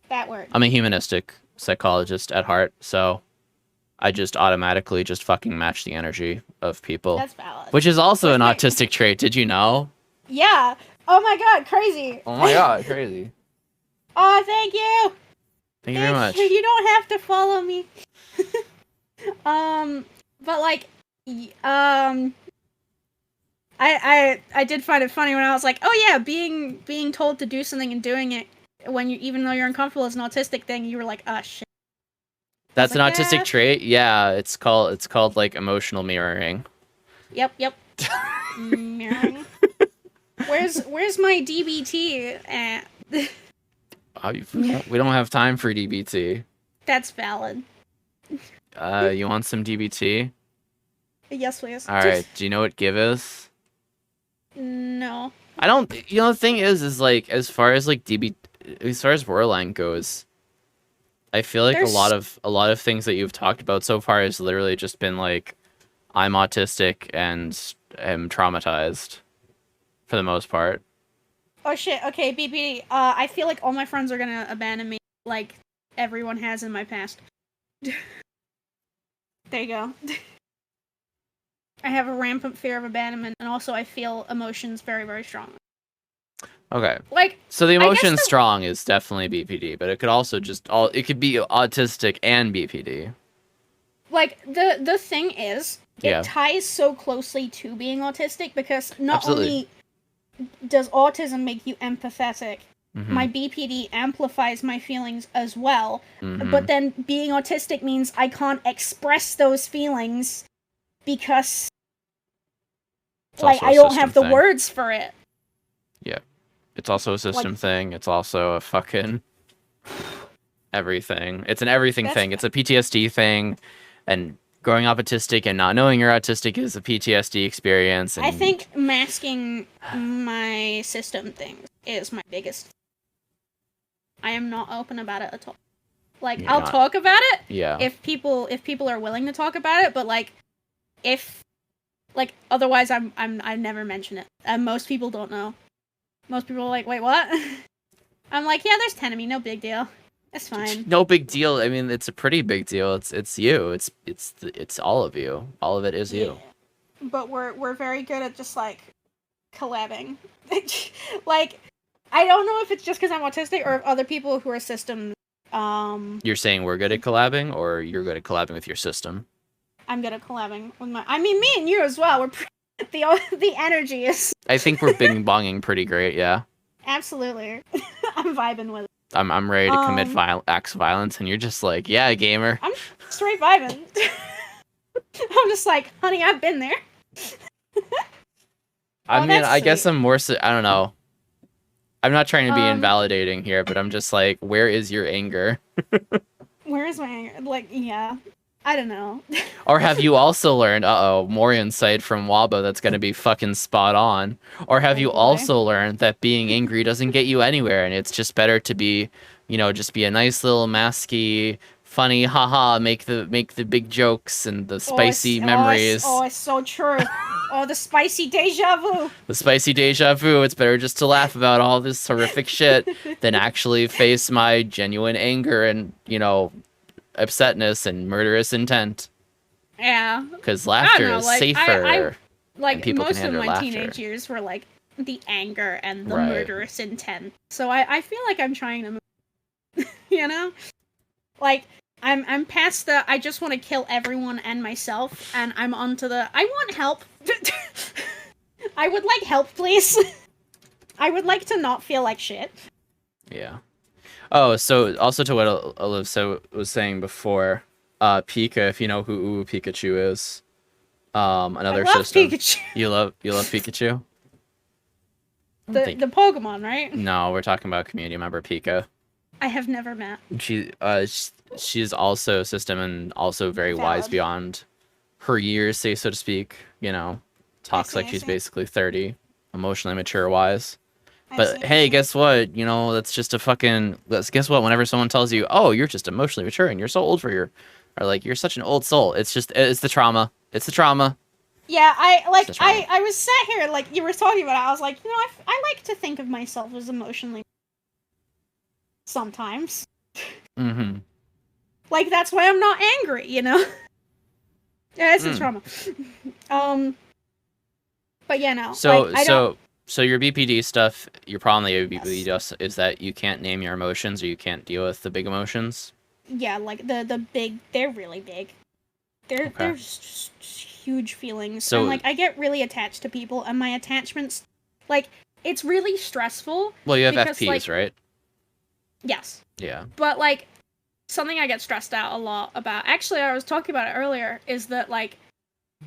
That word. I'm a humanistic psychologist at heart, so I just automatically just fucking match the energy of people. That's valid. Which is also an autistic trait. Did you know? Yeah. Oh my god, crazy. Oh my god, crazy. Oh, thank you. Thank you very much. You don't have to follow me. But like, I did find it funny when I was like, oh yeah, being told to do something and doing it when you, even though you're uncomfortable, is an autistic thing. You were like, oh shit. That's an like, autistic trait. Yeah, it's called like emotional mirroring. Yep. Mirroring. Where's my DBT at? We don't have time for DBT. That's valid. You want some DBT? Yes, please. All right. Do you know what give is? No. I don't. You know, the thing is like as far as like as far as borderline goes, I feel like a lot of things that you've talked about so far has literally just been like, I'm autistic and am traumatized, for the most part. Oh shit. Okay, BB. I feel like all my friends are gonna abandon me, like everyone has in my past. There you go. I have a rampant fear of abandonment, and also I feel emotions very, very strongly. Okay. Like, so the emotion strong is definitely BPD, but it could also it could be autistic and BPD. Like the thing is, it ties so closely to being autistic because not only does autism make you empathetic, my BPD amplifies my feelings as well. But then being autistic means I can't express those feelings because like I don't have the words for it. Yeah. It's also a system thing. It's also a fucking everything. It's an everything thing. It's a PTSD thing, and growing up autistic and not knowing you're autistic is a PTSD experience. And I think masking my system thing is my biggest. I am not open about it at all. Like I'll talk about it. Yeah. If people are willing to talk about it, but like if like otherwise I never mention it. And most people don't know. Most people are like, wait, what? I'm like, yeah, there's 10 of me, no big deal. It's fine. No big deal. I mean, it's a pretty big deal. It's you. It's all of you. All of it is you. But we're very good at just like collabing. Like I don't know if it's just because I'm autistic or if other people who are systems. You're saying we're good at collabing, or you're good at collabing with your system? I'm good at collabing with my. I mean, me and you as well. We're the energy is. I think we're bing bonging pretty great. Yeah. Absolutely, I'm vibing with it. I'm ready to commit acts of violence, and you're just like, yeah, gamer. I'm straight vibing. I'm just like, honey, I've been there. I mean, I guess I'm more. I don't know. I'm not trying to be invalidating here, but I'm just like, where is your anger? Where is my anger? Like, yeah. I don't know. Or have you also learned, more insight from Waba that's going to be fucking spot on? Or have you also learned that being angry doesn't get you anywhere, and it's just better to be, just be a nice little masky, funny, haha, make the big jokes and the spicy memories. It's so true. The spicy deja vu. The spicy deja vu. It's better just to laugh about all this horrific shit than actually face my genuine anger and, upsetness and murderous intent. Yeah. Because laughter is safer. Like, most of my teenage years were, like, the anger and the murderous intent. So I feel like I'm trying to move, Like, I'm past the, I just want to kill everyone and myself, and I'm onto the, I want help. I would like help, please. I would like to not feel like shit. Yeah. Oh, so also to what Olive was saying before, Pika, if you know who Uwu Pikachu is, another system. Pikachu. You love Pikachu? The Pokemon, right? No, we're talking about community member Pika. I have never met. She's also a system and also very wise beyond her years, say so to speak. Talks like she's basically 30, emotionally mature wise. But hey, guess what? That's just a fucking. Guess what? Whenever someone tells you, "Oh, you're just emotionally mature and you're so old or like you're such an old soul," it's the trauma. It's the trauma. Yeah, I was sat here like you were talking about it. I was like, I like to think of myself as emotionally. Sometimes. Mm-hmm. Like that's why I'm not angry. Yeah, it's a trauma. But yeah, no. So like, I don't... so your BPD stuff, your problem with your BPD stuff is that you can't name your emotions, or you can't deal with the big emotions. Yeah, like the big, they're really big. They're just huge feelings. So, and like I get really attached to people, and my attachments, like, it's really stressful. Well, you have because, FPs, like, right? Yes. Yeah. But like, something I get stressed out a lot about, actually I was talking about it earlier, is that like,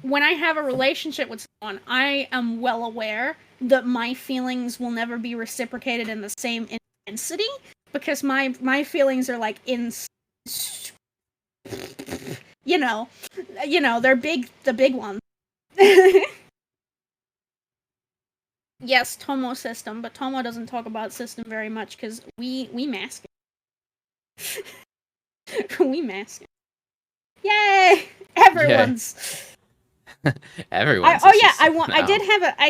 when I have a relationship with someone, I am well aware that my feelings will never be reciprocated in the same intensity, because my feelings are like you know, they're big, the big ones. Yes, Tomo system, but Tomo doesn't talk about system very much because we mask it. We mask it. Yay! Everyone's. Everyone's. I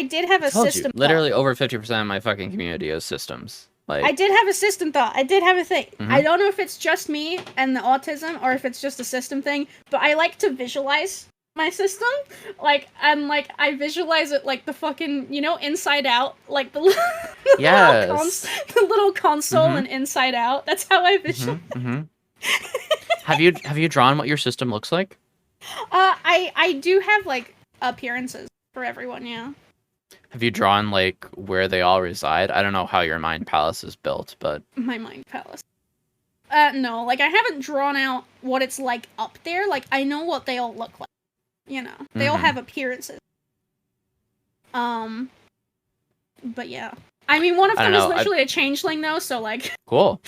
did have a system. Literally over 50% of my fucking community is systems. Like, I did have a system thought. I did have a thing. Mm-hmm. I don't know if it's just me and the autism, or if it's just a system thing, but I like to visualize my system. Like, and like, I visualize it like the fucking, Inside Out, like the, yes. the little console and Inside Out. That's how I visualize. Have you drawn what your system looks like? I do have like appearances for everyone, yeah. Have you drawn like where they all reside? I don't know how your mind palace is built, but my mind palace. No, like I haven't drawn out what it's like up there. Like I know what they all look like. They all have appearances. But yeah, I mean, one of them is literally a changeling, though. So like, cool.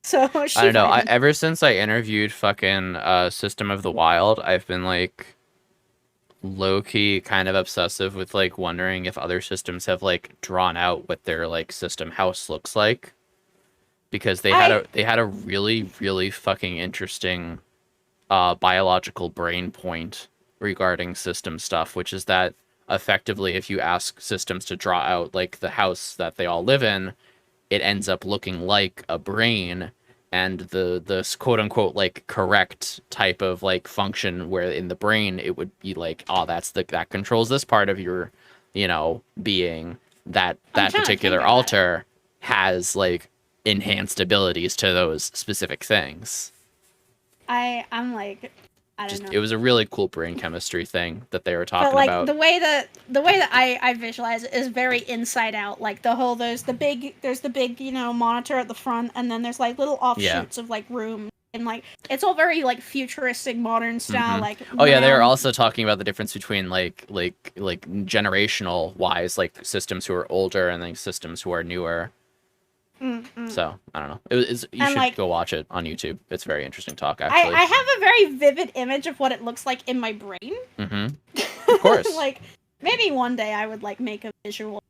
So I don't know. Ever since I interviewed fucking System of the Wild, I've been like low-key kind of obsessive with like wondering if other systems have like drawn out what their like system house looks like, because they had a really, really fucking interesting biological brain point regarding system stuff, which is that effectively if you ask systems to draw out like the house that they all live in, it ends up looking like a brain, and the quote unquote like correct type of like function where in the brain it would be like, oh, that controls this part of your being, that particular alter has like enhanced abilities to those specific things. I'm like, I don't know. It was a really cool brain chemistry thing that they were talking about. The way that I visualize it is very Inside Out. Like there's the big monitor at the front, and then there's like little offshoots of like rooms, and like it's all very like futuristic, modern style. Like they were also talking about the difference between like generational wise, like systems who are older and like systems who are newer. So I don't know. You should go watch it on YouTube. It's a very interesting talk, actually. I have a very vivid image of what it looks like in my brain. Of course. Like maybe one day I would like make a visual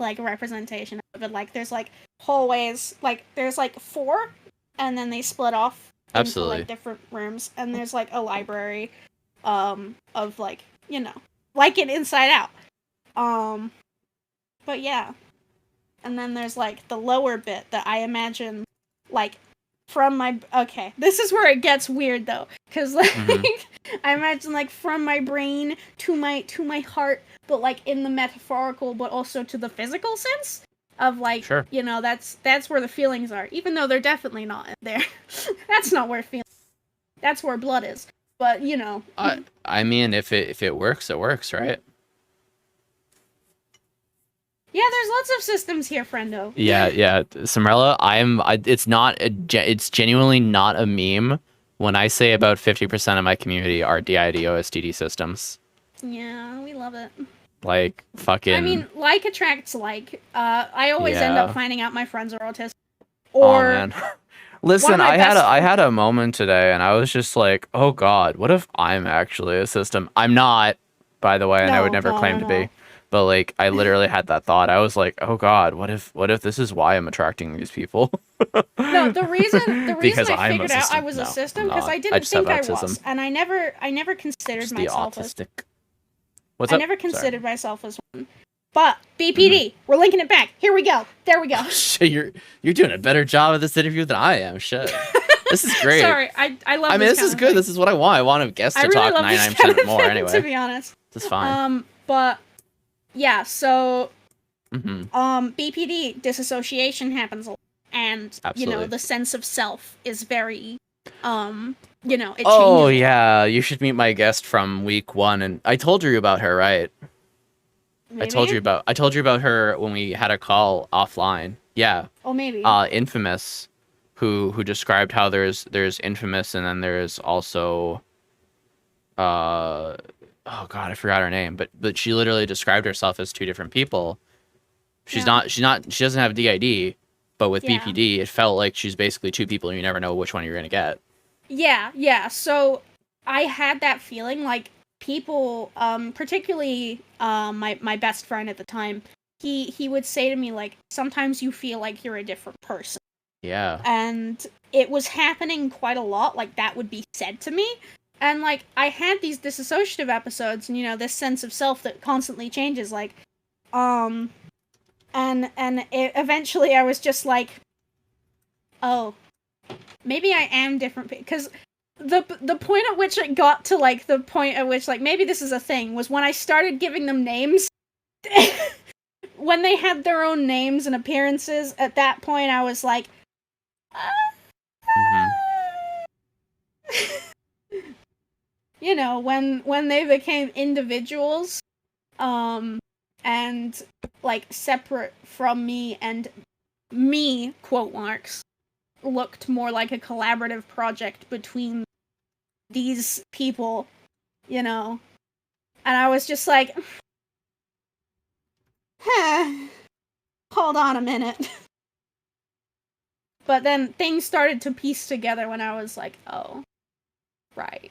like representation of it. Like there's like hallways, like there's like 4, and then they split off into like different rooms, and there's like a library of like like an Inside Out. But yeah. And then there's, like, the lower bit that I imagine, like, from my... Okay, this is where it gets weird, though. Because, like, I imagine, like, from my brain to my heart, but, like, in the metaphorical, but also to the physical sense of, like, that's where the feelings are. Even though they're definitely not in there. That's not where feelings... That's where blood is. But, I mean, if it works, it works, right? Yeah, there's lots of systems here, friendo. Yeah, Samrella, it's genuinely not a meme when I say about 50% of my community are DID-OSDD systems. Yeah, we love it. Like, fucking... I mean, like attracts like. I always end up finding out my friends are autistic. Or... Oh, man. Listen, I had a moment today, and I was just like, oh god, what if I'm actually a system? I'm not, by the way, and I would never claim to be. But like, I literally had that thought. I was like, "Oh God, what if this is why I'm attracting these people?" No, the reason I figured out I was a system because I didn't think I was, and I never considered myself as. What's up? I never considered myself as one. But BPD, we're linking it back. Here we go. There we go. You're doing a better job of this interview than I am. Shit. This is great. Sorry, I love. I mean, this is good. This is what I want. I want a guest to talk 99% more. Anyway, to be honest, that's fine. But yeah, so Mm-hmm. BPD dissociation happens a lot, and Absolutely. the sense of self is very it changes. Oh yeah, you should meet my guest from week 1, and I told you about her, right? Maybe? I told you about her when we had a call offline. Yeah. Oh, maybe. Infamous, who described how there's Infamous, and then there's also oh god, I forgot her name, but she literally described herself as 2 different people. She doesn't have DID, but with BPD, it felt like she's basically 2 people, and you never know which one you're gonna get. Yeah. So I had that feeling, like, people, particularly my best friend at the time, he would say to me, like, sometimes you feel like you're a different person. Yeah. And it was happening quite a lot, like, that would be said to me. And, like, I had these dissociative episodes, and, this sense of self that constantly changes, like, and eventually I was just like, oh, maybe I am different, because the point at which it got to, like, the point at which, like, maybe this is a thing, was when I started giving them names. When they had their own names and appearances, at that point I was like, when they became individuals, and, like, separate from me, and me, quote marks, looked more like a collaborative project between these people, and I was just like, hold on a minute. But then things started to piece together when I was like, oh, right.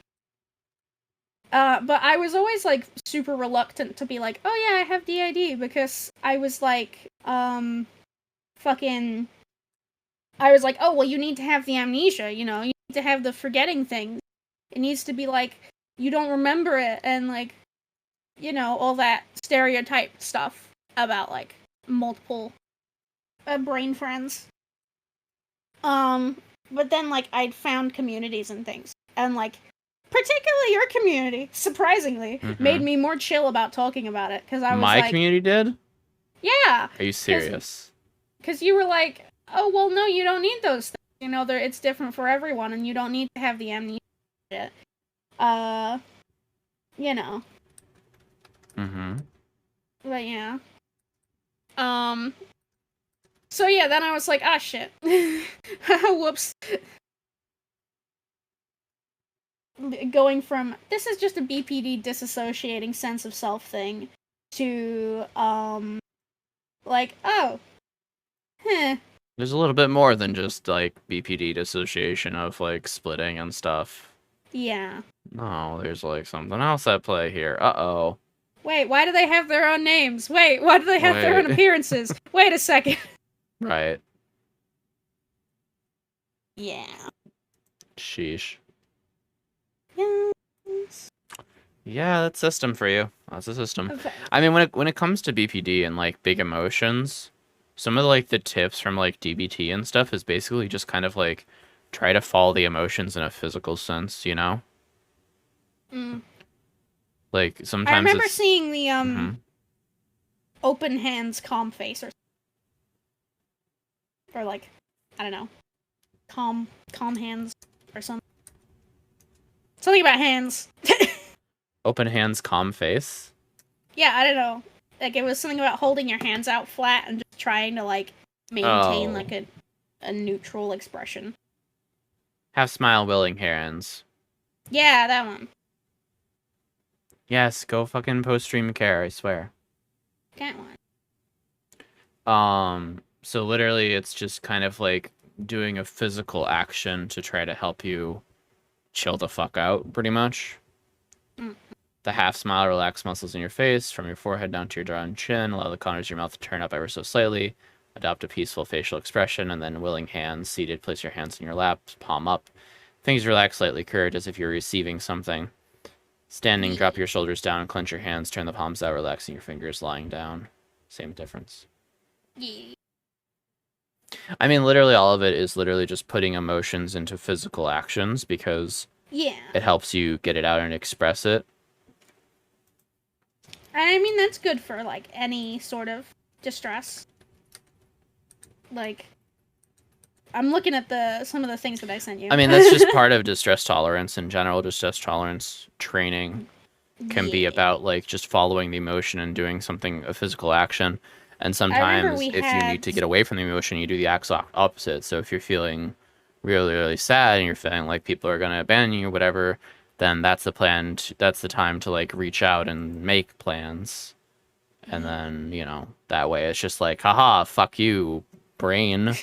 But I was always, like, super reluctant to be like, oh yeah, I have DID, because I was like, I was like, oh, well, you need to have the amnesia, you need to have the forgetting things. It needs to be, like, you don't remember it, and, like, all that stereotype stuff about, like, multiple brain friends. But then, like, I'd found communities and things, and, like, particularly your community, surprisingly, made me more chill about talking about it, because I was My community did? Yeah! Are you serious? Because you were like, oh, well, no, you don't need those things. It's different for everyone, and you don't need to have the amnesia shit. But yeah. So yeah, then I was like, ah, shit. Whoops. Going from, this is just a BPD disassociating sense of self thing, to, like, oh. There's a little bit more than just, like, BPD dissociation of, like, splitting and stuff. Yeah. No, there's, like, something else at play here. Uh-oh. Wait, why do they have their own names? Wait, why do they have their own appearances? Wait a second. Right. Yeah. Sheesh. Yes. Yeah, that's system for you. That's a system. Okay. I mean, when it comes to BPD and, like, big emotions, some of, like, the tips from, like, DBT and stuff is basically just kind of, like, try to follow the emotions in a physical sense, Like, sometimes I remember seeing the, open hands, calm face, or like, I don't know, calm hands, or something. Something about hands. Open hands, calm face? Yeah, I don't know. Like, it was something about holding your hands out flat and just trying to, like, maintain, like, a neutral expression. Have smile, willing hands. Yeah, that one. Yes, go fucking post-stream care, I swear. That one. So literally it's just kind of like doing a physical action to try to help you chill the fuck out, pretty much. The half smile, relax muscles in your face, from your forehead down to your jaw and chin, allow the corners of your mouth to turn up ever so slightly, adopt a peaceful facial expression, and then willing hands, seated, place your hands in your lap, palm up. Things relax, slightly curved, as if you're receiving something. Standing, drop your shoulders down, clench your hands, turn the palms out, relaxing your fingers, lying down. Same difference. Yeah. I mean, literally all of it is literally just putting emotions into physical actions because Yeah. it helps you get it out and express it. I mean, that's good for, like, any sort of distress. Like, I'm looking at some of the things that I sent you. I mean, that's just part of distress tolerance in general. Distress tolerance training can be about, like, just following the emotion and doing something, a physical action. And sometimes if you need to get away from the emotion, you do the opposite. So if you're feeling really, really sad and you're feeling like people are going to abandon you or whatever, then that's the plan. That's the time to, like, reach out and make plans. And then, you know, that way it's just like, haha, fuck you, brain.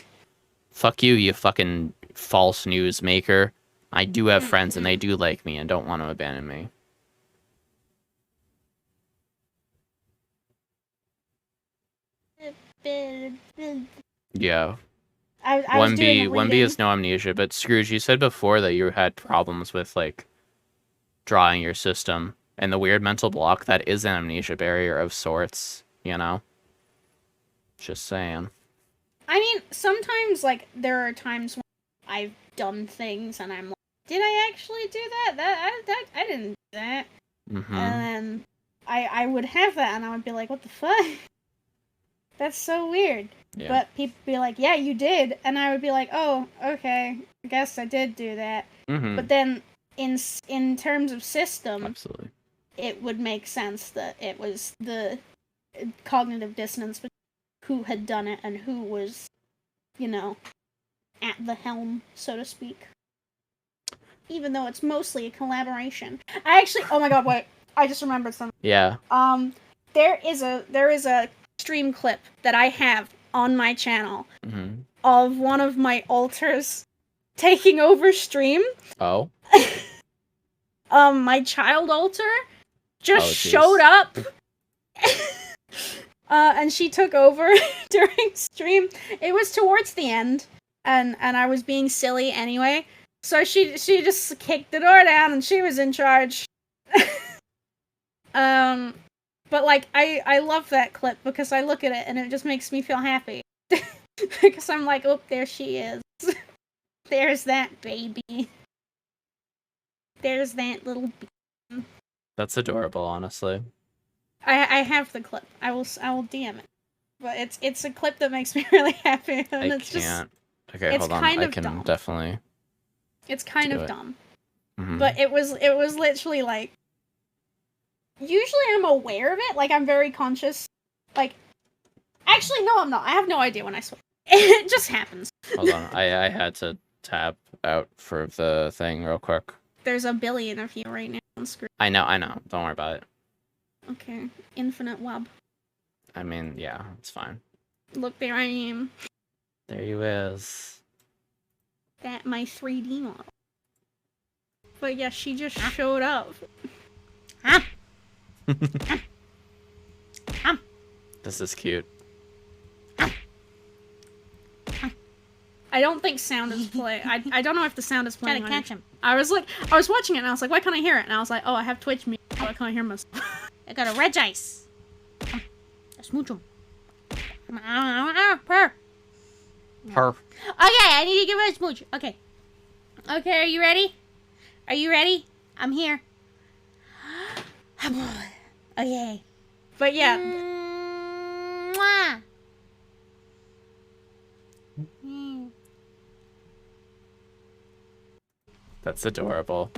Fuck you, you fucking false news maker. I do have friends and they do like me and don't want to abandon me. Yeah. I was doing a 1B is no amnesia, but Scrooge, you said before that you had problems with, like, drawing your system, and the weird mental block, that is an amnesia barrier of sorts, you know? Just saying. I mean, sometimes, like, there are times when I've done things and I'm like, did I actually do that? I didn't do that. Mm-hmm. And then I would have that and I would be like, what the fuck? That's so weird. Yeah. But people would be like, yeah, you did. And I would be like, oh, okay, I guess I did do that. Mm-hmm. But then in terms of system, absolutely, it would make sense that it was the cognitive dissonance between who had done it and who was, you know, at the helm, so to speak. Even though it's mostly a collaboration. I actually, oh my god, wait, I just remembered something. Yeah. There is a stream clip that I have on my channel of one of my alters taking over stream. Oh. My child alter just showed up. And she took over during stream. It was towards the end, and I was being silly anyway. So she just kicked the door down, and she was in charge. But like I love that clip because I look at it and it just makes me feel happy. Because I'm like, oh, there she is. There's that baby. There's that little baby. That's adorable, honestly. I have the clip. I will DM it. But it's a clip that makes me really happy. And it's can't. Okay, hold on. I can dumb. Definitely. It's kind of dumb. But it was literally like, usually I'm aware of it. Like, I'm very conscious. Like, actually, no, I'm not. I have no idea when I swear. It just happens. Hold on. I had to tab out for the thing real quick. There's a billion of you right now on screen. I know. Don't worry about it. Okay. Infinite web. I mean, yeah, it's fine. Look, there I am. There you is. That my 3D model. But yeah, she just showed up. This is cute. I don't think sound is playing. I don't know if the sound is playing. Gotta catch him. I was watching it and I was like, why can't I hear it? And I was like, oh, I have Twitch mute, so I can't hear myself. I got a red ice. Smooch him. Purr. Purr. Okay, I need to give her a smooch. Okay. Okay, are you ready? Are you ready? I'm here. Okay. But yeah. Mwah. That's adorable.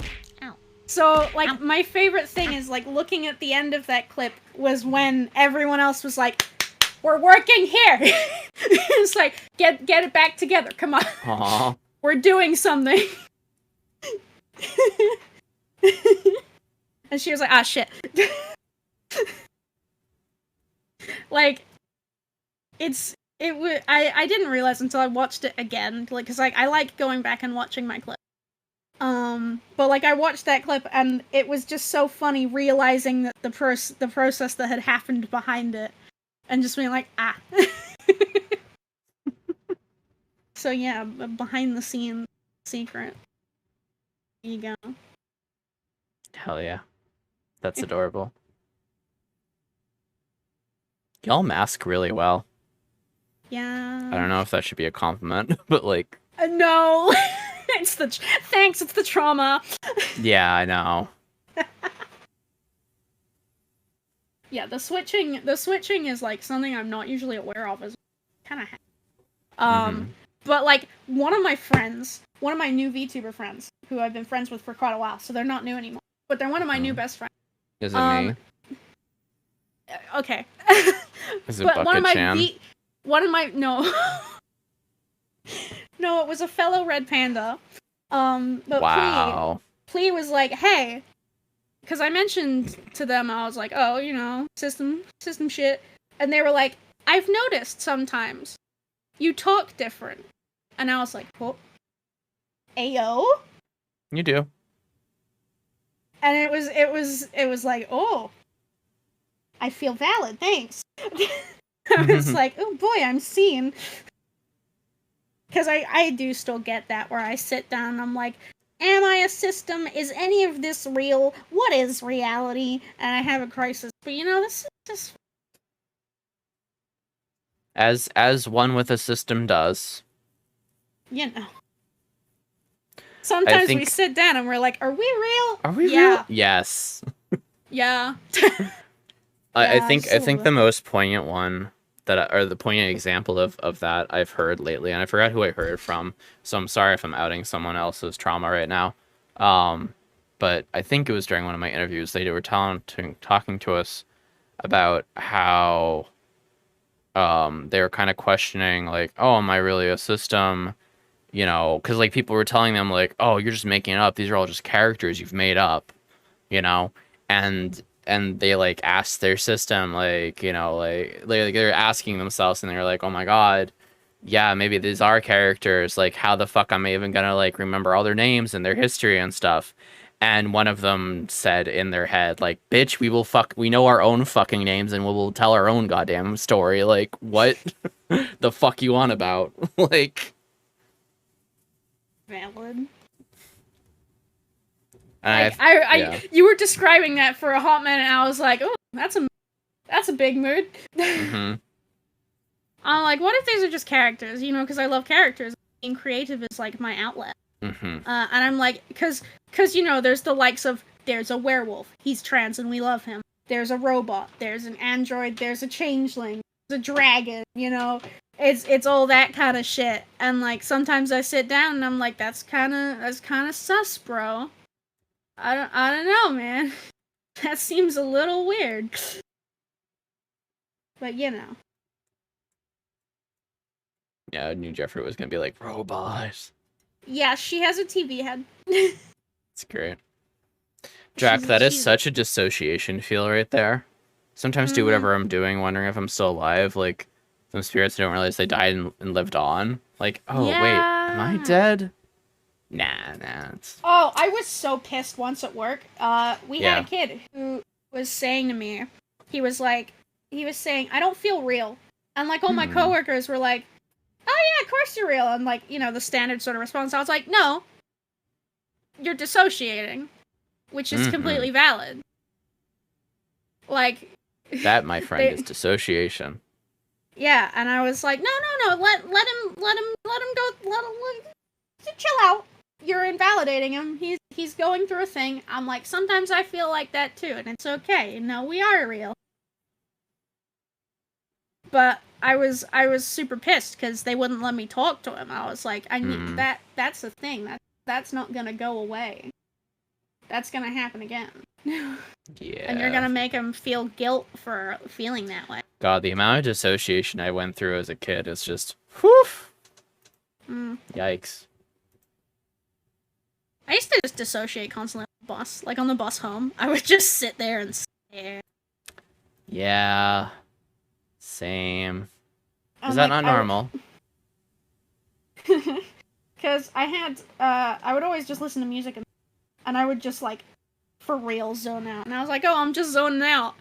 Ow. So, like, my favorite thing is, like, looking at the end of that clip was when everyone else was like, we're working here. It's like, get it back together. Come on. Aww. We're doing something. And she was like, ah, shit. Like, I didn't realize until I watched it again, like, cause like, I like going back and watching my clip. But like, I watched that clip and it was just so funny realizing that the process that had happened behind it, and just being like, ah. So yeah, behind the scenes secret. There you go. Hell yeah. That's adorable. Y'all mask really well. Yeah. I don't know if that should be a compliment, but like. No. It's the trauma. Yeah, I know. Yeah, the switching is like something I'm not usually aware of. Is kind of. But like one of my new VTuber friends, who I've been friends with for quite a while, so they're not new anymore, but they're one of my new best friends. Is it me? Okay. Is it But Bucket no. No, it was a fellow red panda. But Wow. Plea was like, hey, because I mentioned to them, I was like, oh, you know, system shit, and they were like, I've noticed sometimes you talk different, and I was like, what? Ayo? You do. And it was like, oh, I feel valid, thanks. I was like, oh boy, I'm seen. Because I do still get that, where I sit down and I'm like, am I a system? Is any of this real? What is reality? And I have a crisis. But you know, this is just... As one with a system does. You know. Sometimes we sit down and we're like, are we real? Are we real? Yes. Yeah. I think the most poignant one or the poignant example of that I've heard lately, and I forgot who I heard it from, so I'm sorry if I'm outing someone else's trauma right now. But I think it was during one of my interviews. They were talking to us about how they were kind of questioning, like, oh, am I really a system? You know, because like people were telling them like, oh, you're just making it up. These are all just characters you've made up, you know, and they like asked their system, like, you know, like they're asking themselves, and they're like, oh my god, yeah, maybe these are characters. Like, how the fuck am I even gonna like remember all their names and their history and stuff? And one of them said in their head, like, bitch, we know our own fucking names, and we'll tell our own goddamn story. Like, what the fuck you on about? Like, valid. And like, you were describing that for a hot minute, and I was like, oh, that's a big mood. Mm-hmm. I'm like, what if these are just characters? You know, because I love characters. Being creative is like my outlet. Mm-hmm. And I'm like, because you know, there's the likes of, there's a werewolf, he's trans and we love him. There's a robot, there's an android, there's a changeling, there's a dragon. You know, it's all that kind of shit. And like sometimes I sit down and I'm like, that's kind of sus, bro. I don't know, man. That seems a little weird. But you know. Yeah, I knew Jeffrey was gonna be like, robots. Yeah, she has a TV head. It's great. Jack, that is such a dissociation feel right there. Sometimes do whatever I'm doing, wondering if I'm still alive. Like, some spirits don't realize they died and lived on. Like, oh, yeah. Wait, am I dead? Nah. Oh, I was so pissed once at work. We had a kid who was saying to me, he was saying, I don't feel real. And like all my coworkers were like, oh yeah, of course you're real. And like, you know, the standard sort of response. I was like, no, you're dissociating, which is completely valid. Like, that, my friend, is dissociation. Yeah, and I was like, no, let him go, chill out. You're invalidating him. He's going through a thing. I'm like, sometimes I feel like that too, and it's okay. You know, we are real. But I was super pissed because they wouldn't let me talk to him. I was like, I need that's the thing. That's not gonna go away. That's gonna happen again. Yeah. And you're gonna make him feel guilt for feeling that way. God, the amount of dissociation I went through as a kid is just, whew. Yikes. I used to just dissociate constantly on the bus. Like on the bus home, I would just sit there and stare. Yeah. Same. Is that not normal? Because I would always just listen to music and I would just like, for real, zone out. And I was like, oh, I'm just zoning out.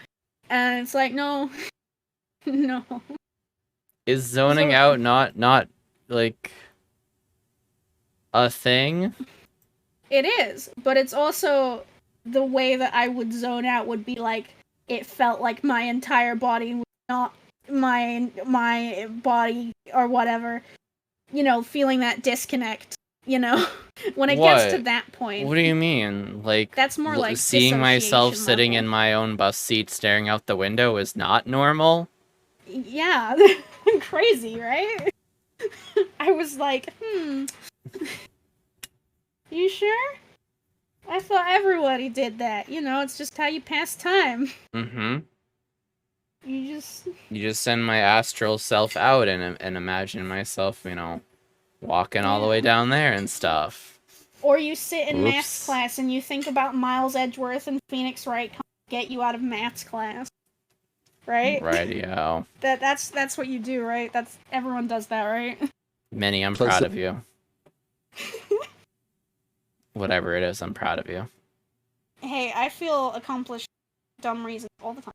And it's like, no. No. Is zoning out not like a thing? It is, but it's also the way that I would zone out would be like, it felt like my entire body was not my body or whatever, you know, feeling that disconnect, you know, when it gets to that point. What do you mean? Like, that's more like seeing myself dissociation sitting level. in my own bus seat staring out the window is not normal? Yeah, crazy, right? I was like, you sure? I thought everybody did that. You know, it's just how you pass time. Mm-hmm. You just send my astral self out and imagine myself, you know, walking all the way down there and stuff. Or you sit in Oops. maths class and you think about Miles Edgeworth and Phoenix Wright get you out of maths class. Right? Rightio. That's what you do, right? Everyone does that, right? Minnie, I'm proud of you. Whatever it is, I'm proud of you. Hey, I feel accomplished for dumb reasons all the time.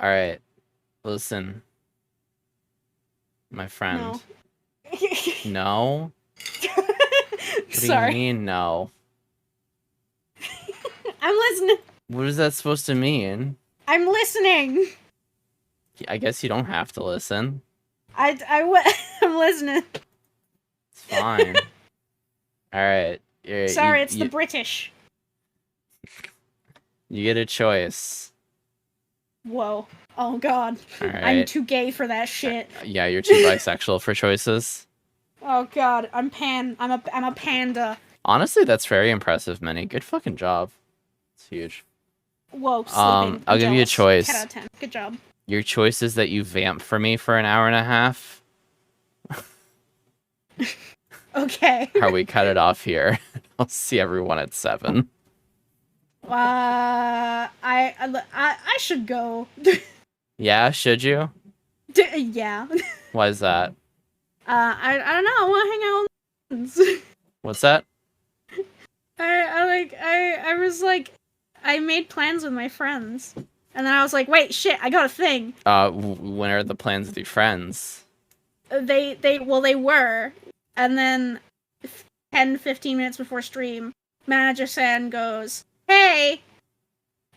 Alright. Listen. My friend. No? No? What do you mean, no? I'm listening. What is that supposed to mean? I'm listening. I guess you don't have to listen. I'm listening. It's fine. Alright. Sorry, it's the British. You get a choice. Whoa. Oh god. Alright. I'm too gay for that shit. Yeah, you're too bisexual for choices. Oh god, I'm a panda. Honestly, that's very impressive, Minnie. Good fucking job. It's huge. Whoa, slipping. I'll give you a choice. 10 out of 10. Good job. Your choice is that you vamp for me for an hour and a half. Okay. Or we cut it off here. I'll see everyone at 7. I should go. Yeah, should you? Yeah. Why is that? I don't know. I want to hang out with friends. What's that? I was like, I made plans with my friends, and then I was like, wait, shit, I got a thing. When are the plans with your friends? They were, and then 10-15 minutes before stream, Manager San goes, hey,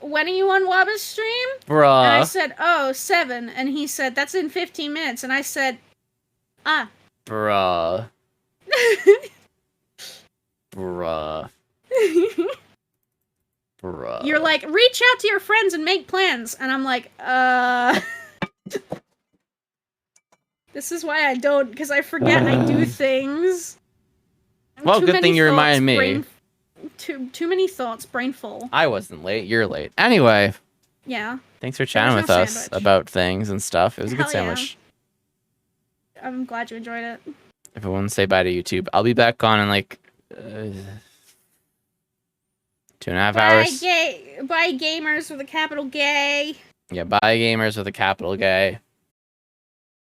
when are you on WabaStream? Bruh. And I said, oh, 7, and he said, that's in 15 minutes, and I said, ah. Bruh. Bruh. Bruh. You're like, reach out to your friends and make plans. And I'm like, This is why I don't, because I forget I do things. Well, good thing you reminded me. Too many thoughts, brain full. I wasn't late, you're late. Anyway. Yeah. Thanks for chatting with no us sandwich. about things and stuff. It was a good Hell yeah. sandwich. I'm glad you enjoyed it. If I want to say bye to YouTube, I'll be back on in like 2.5 hours. Bye gamers with a capital gay. Yeah, bye gamers with a capital gay.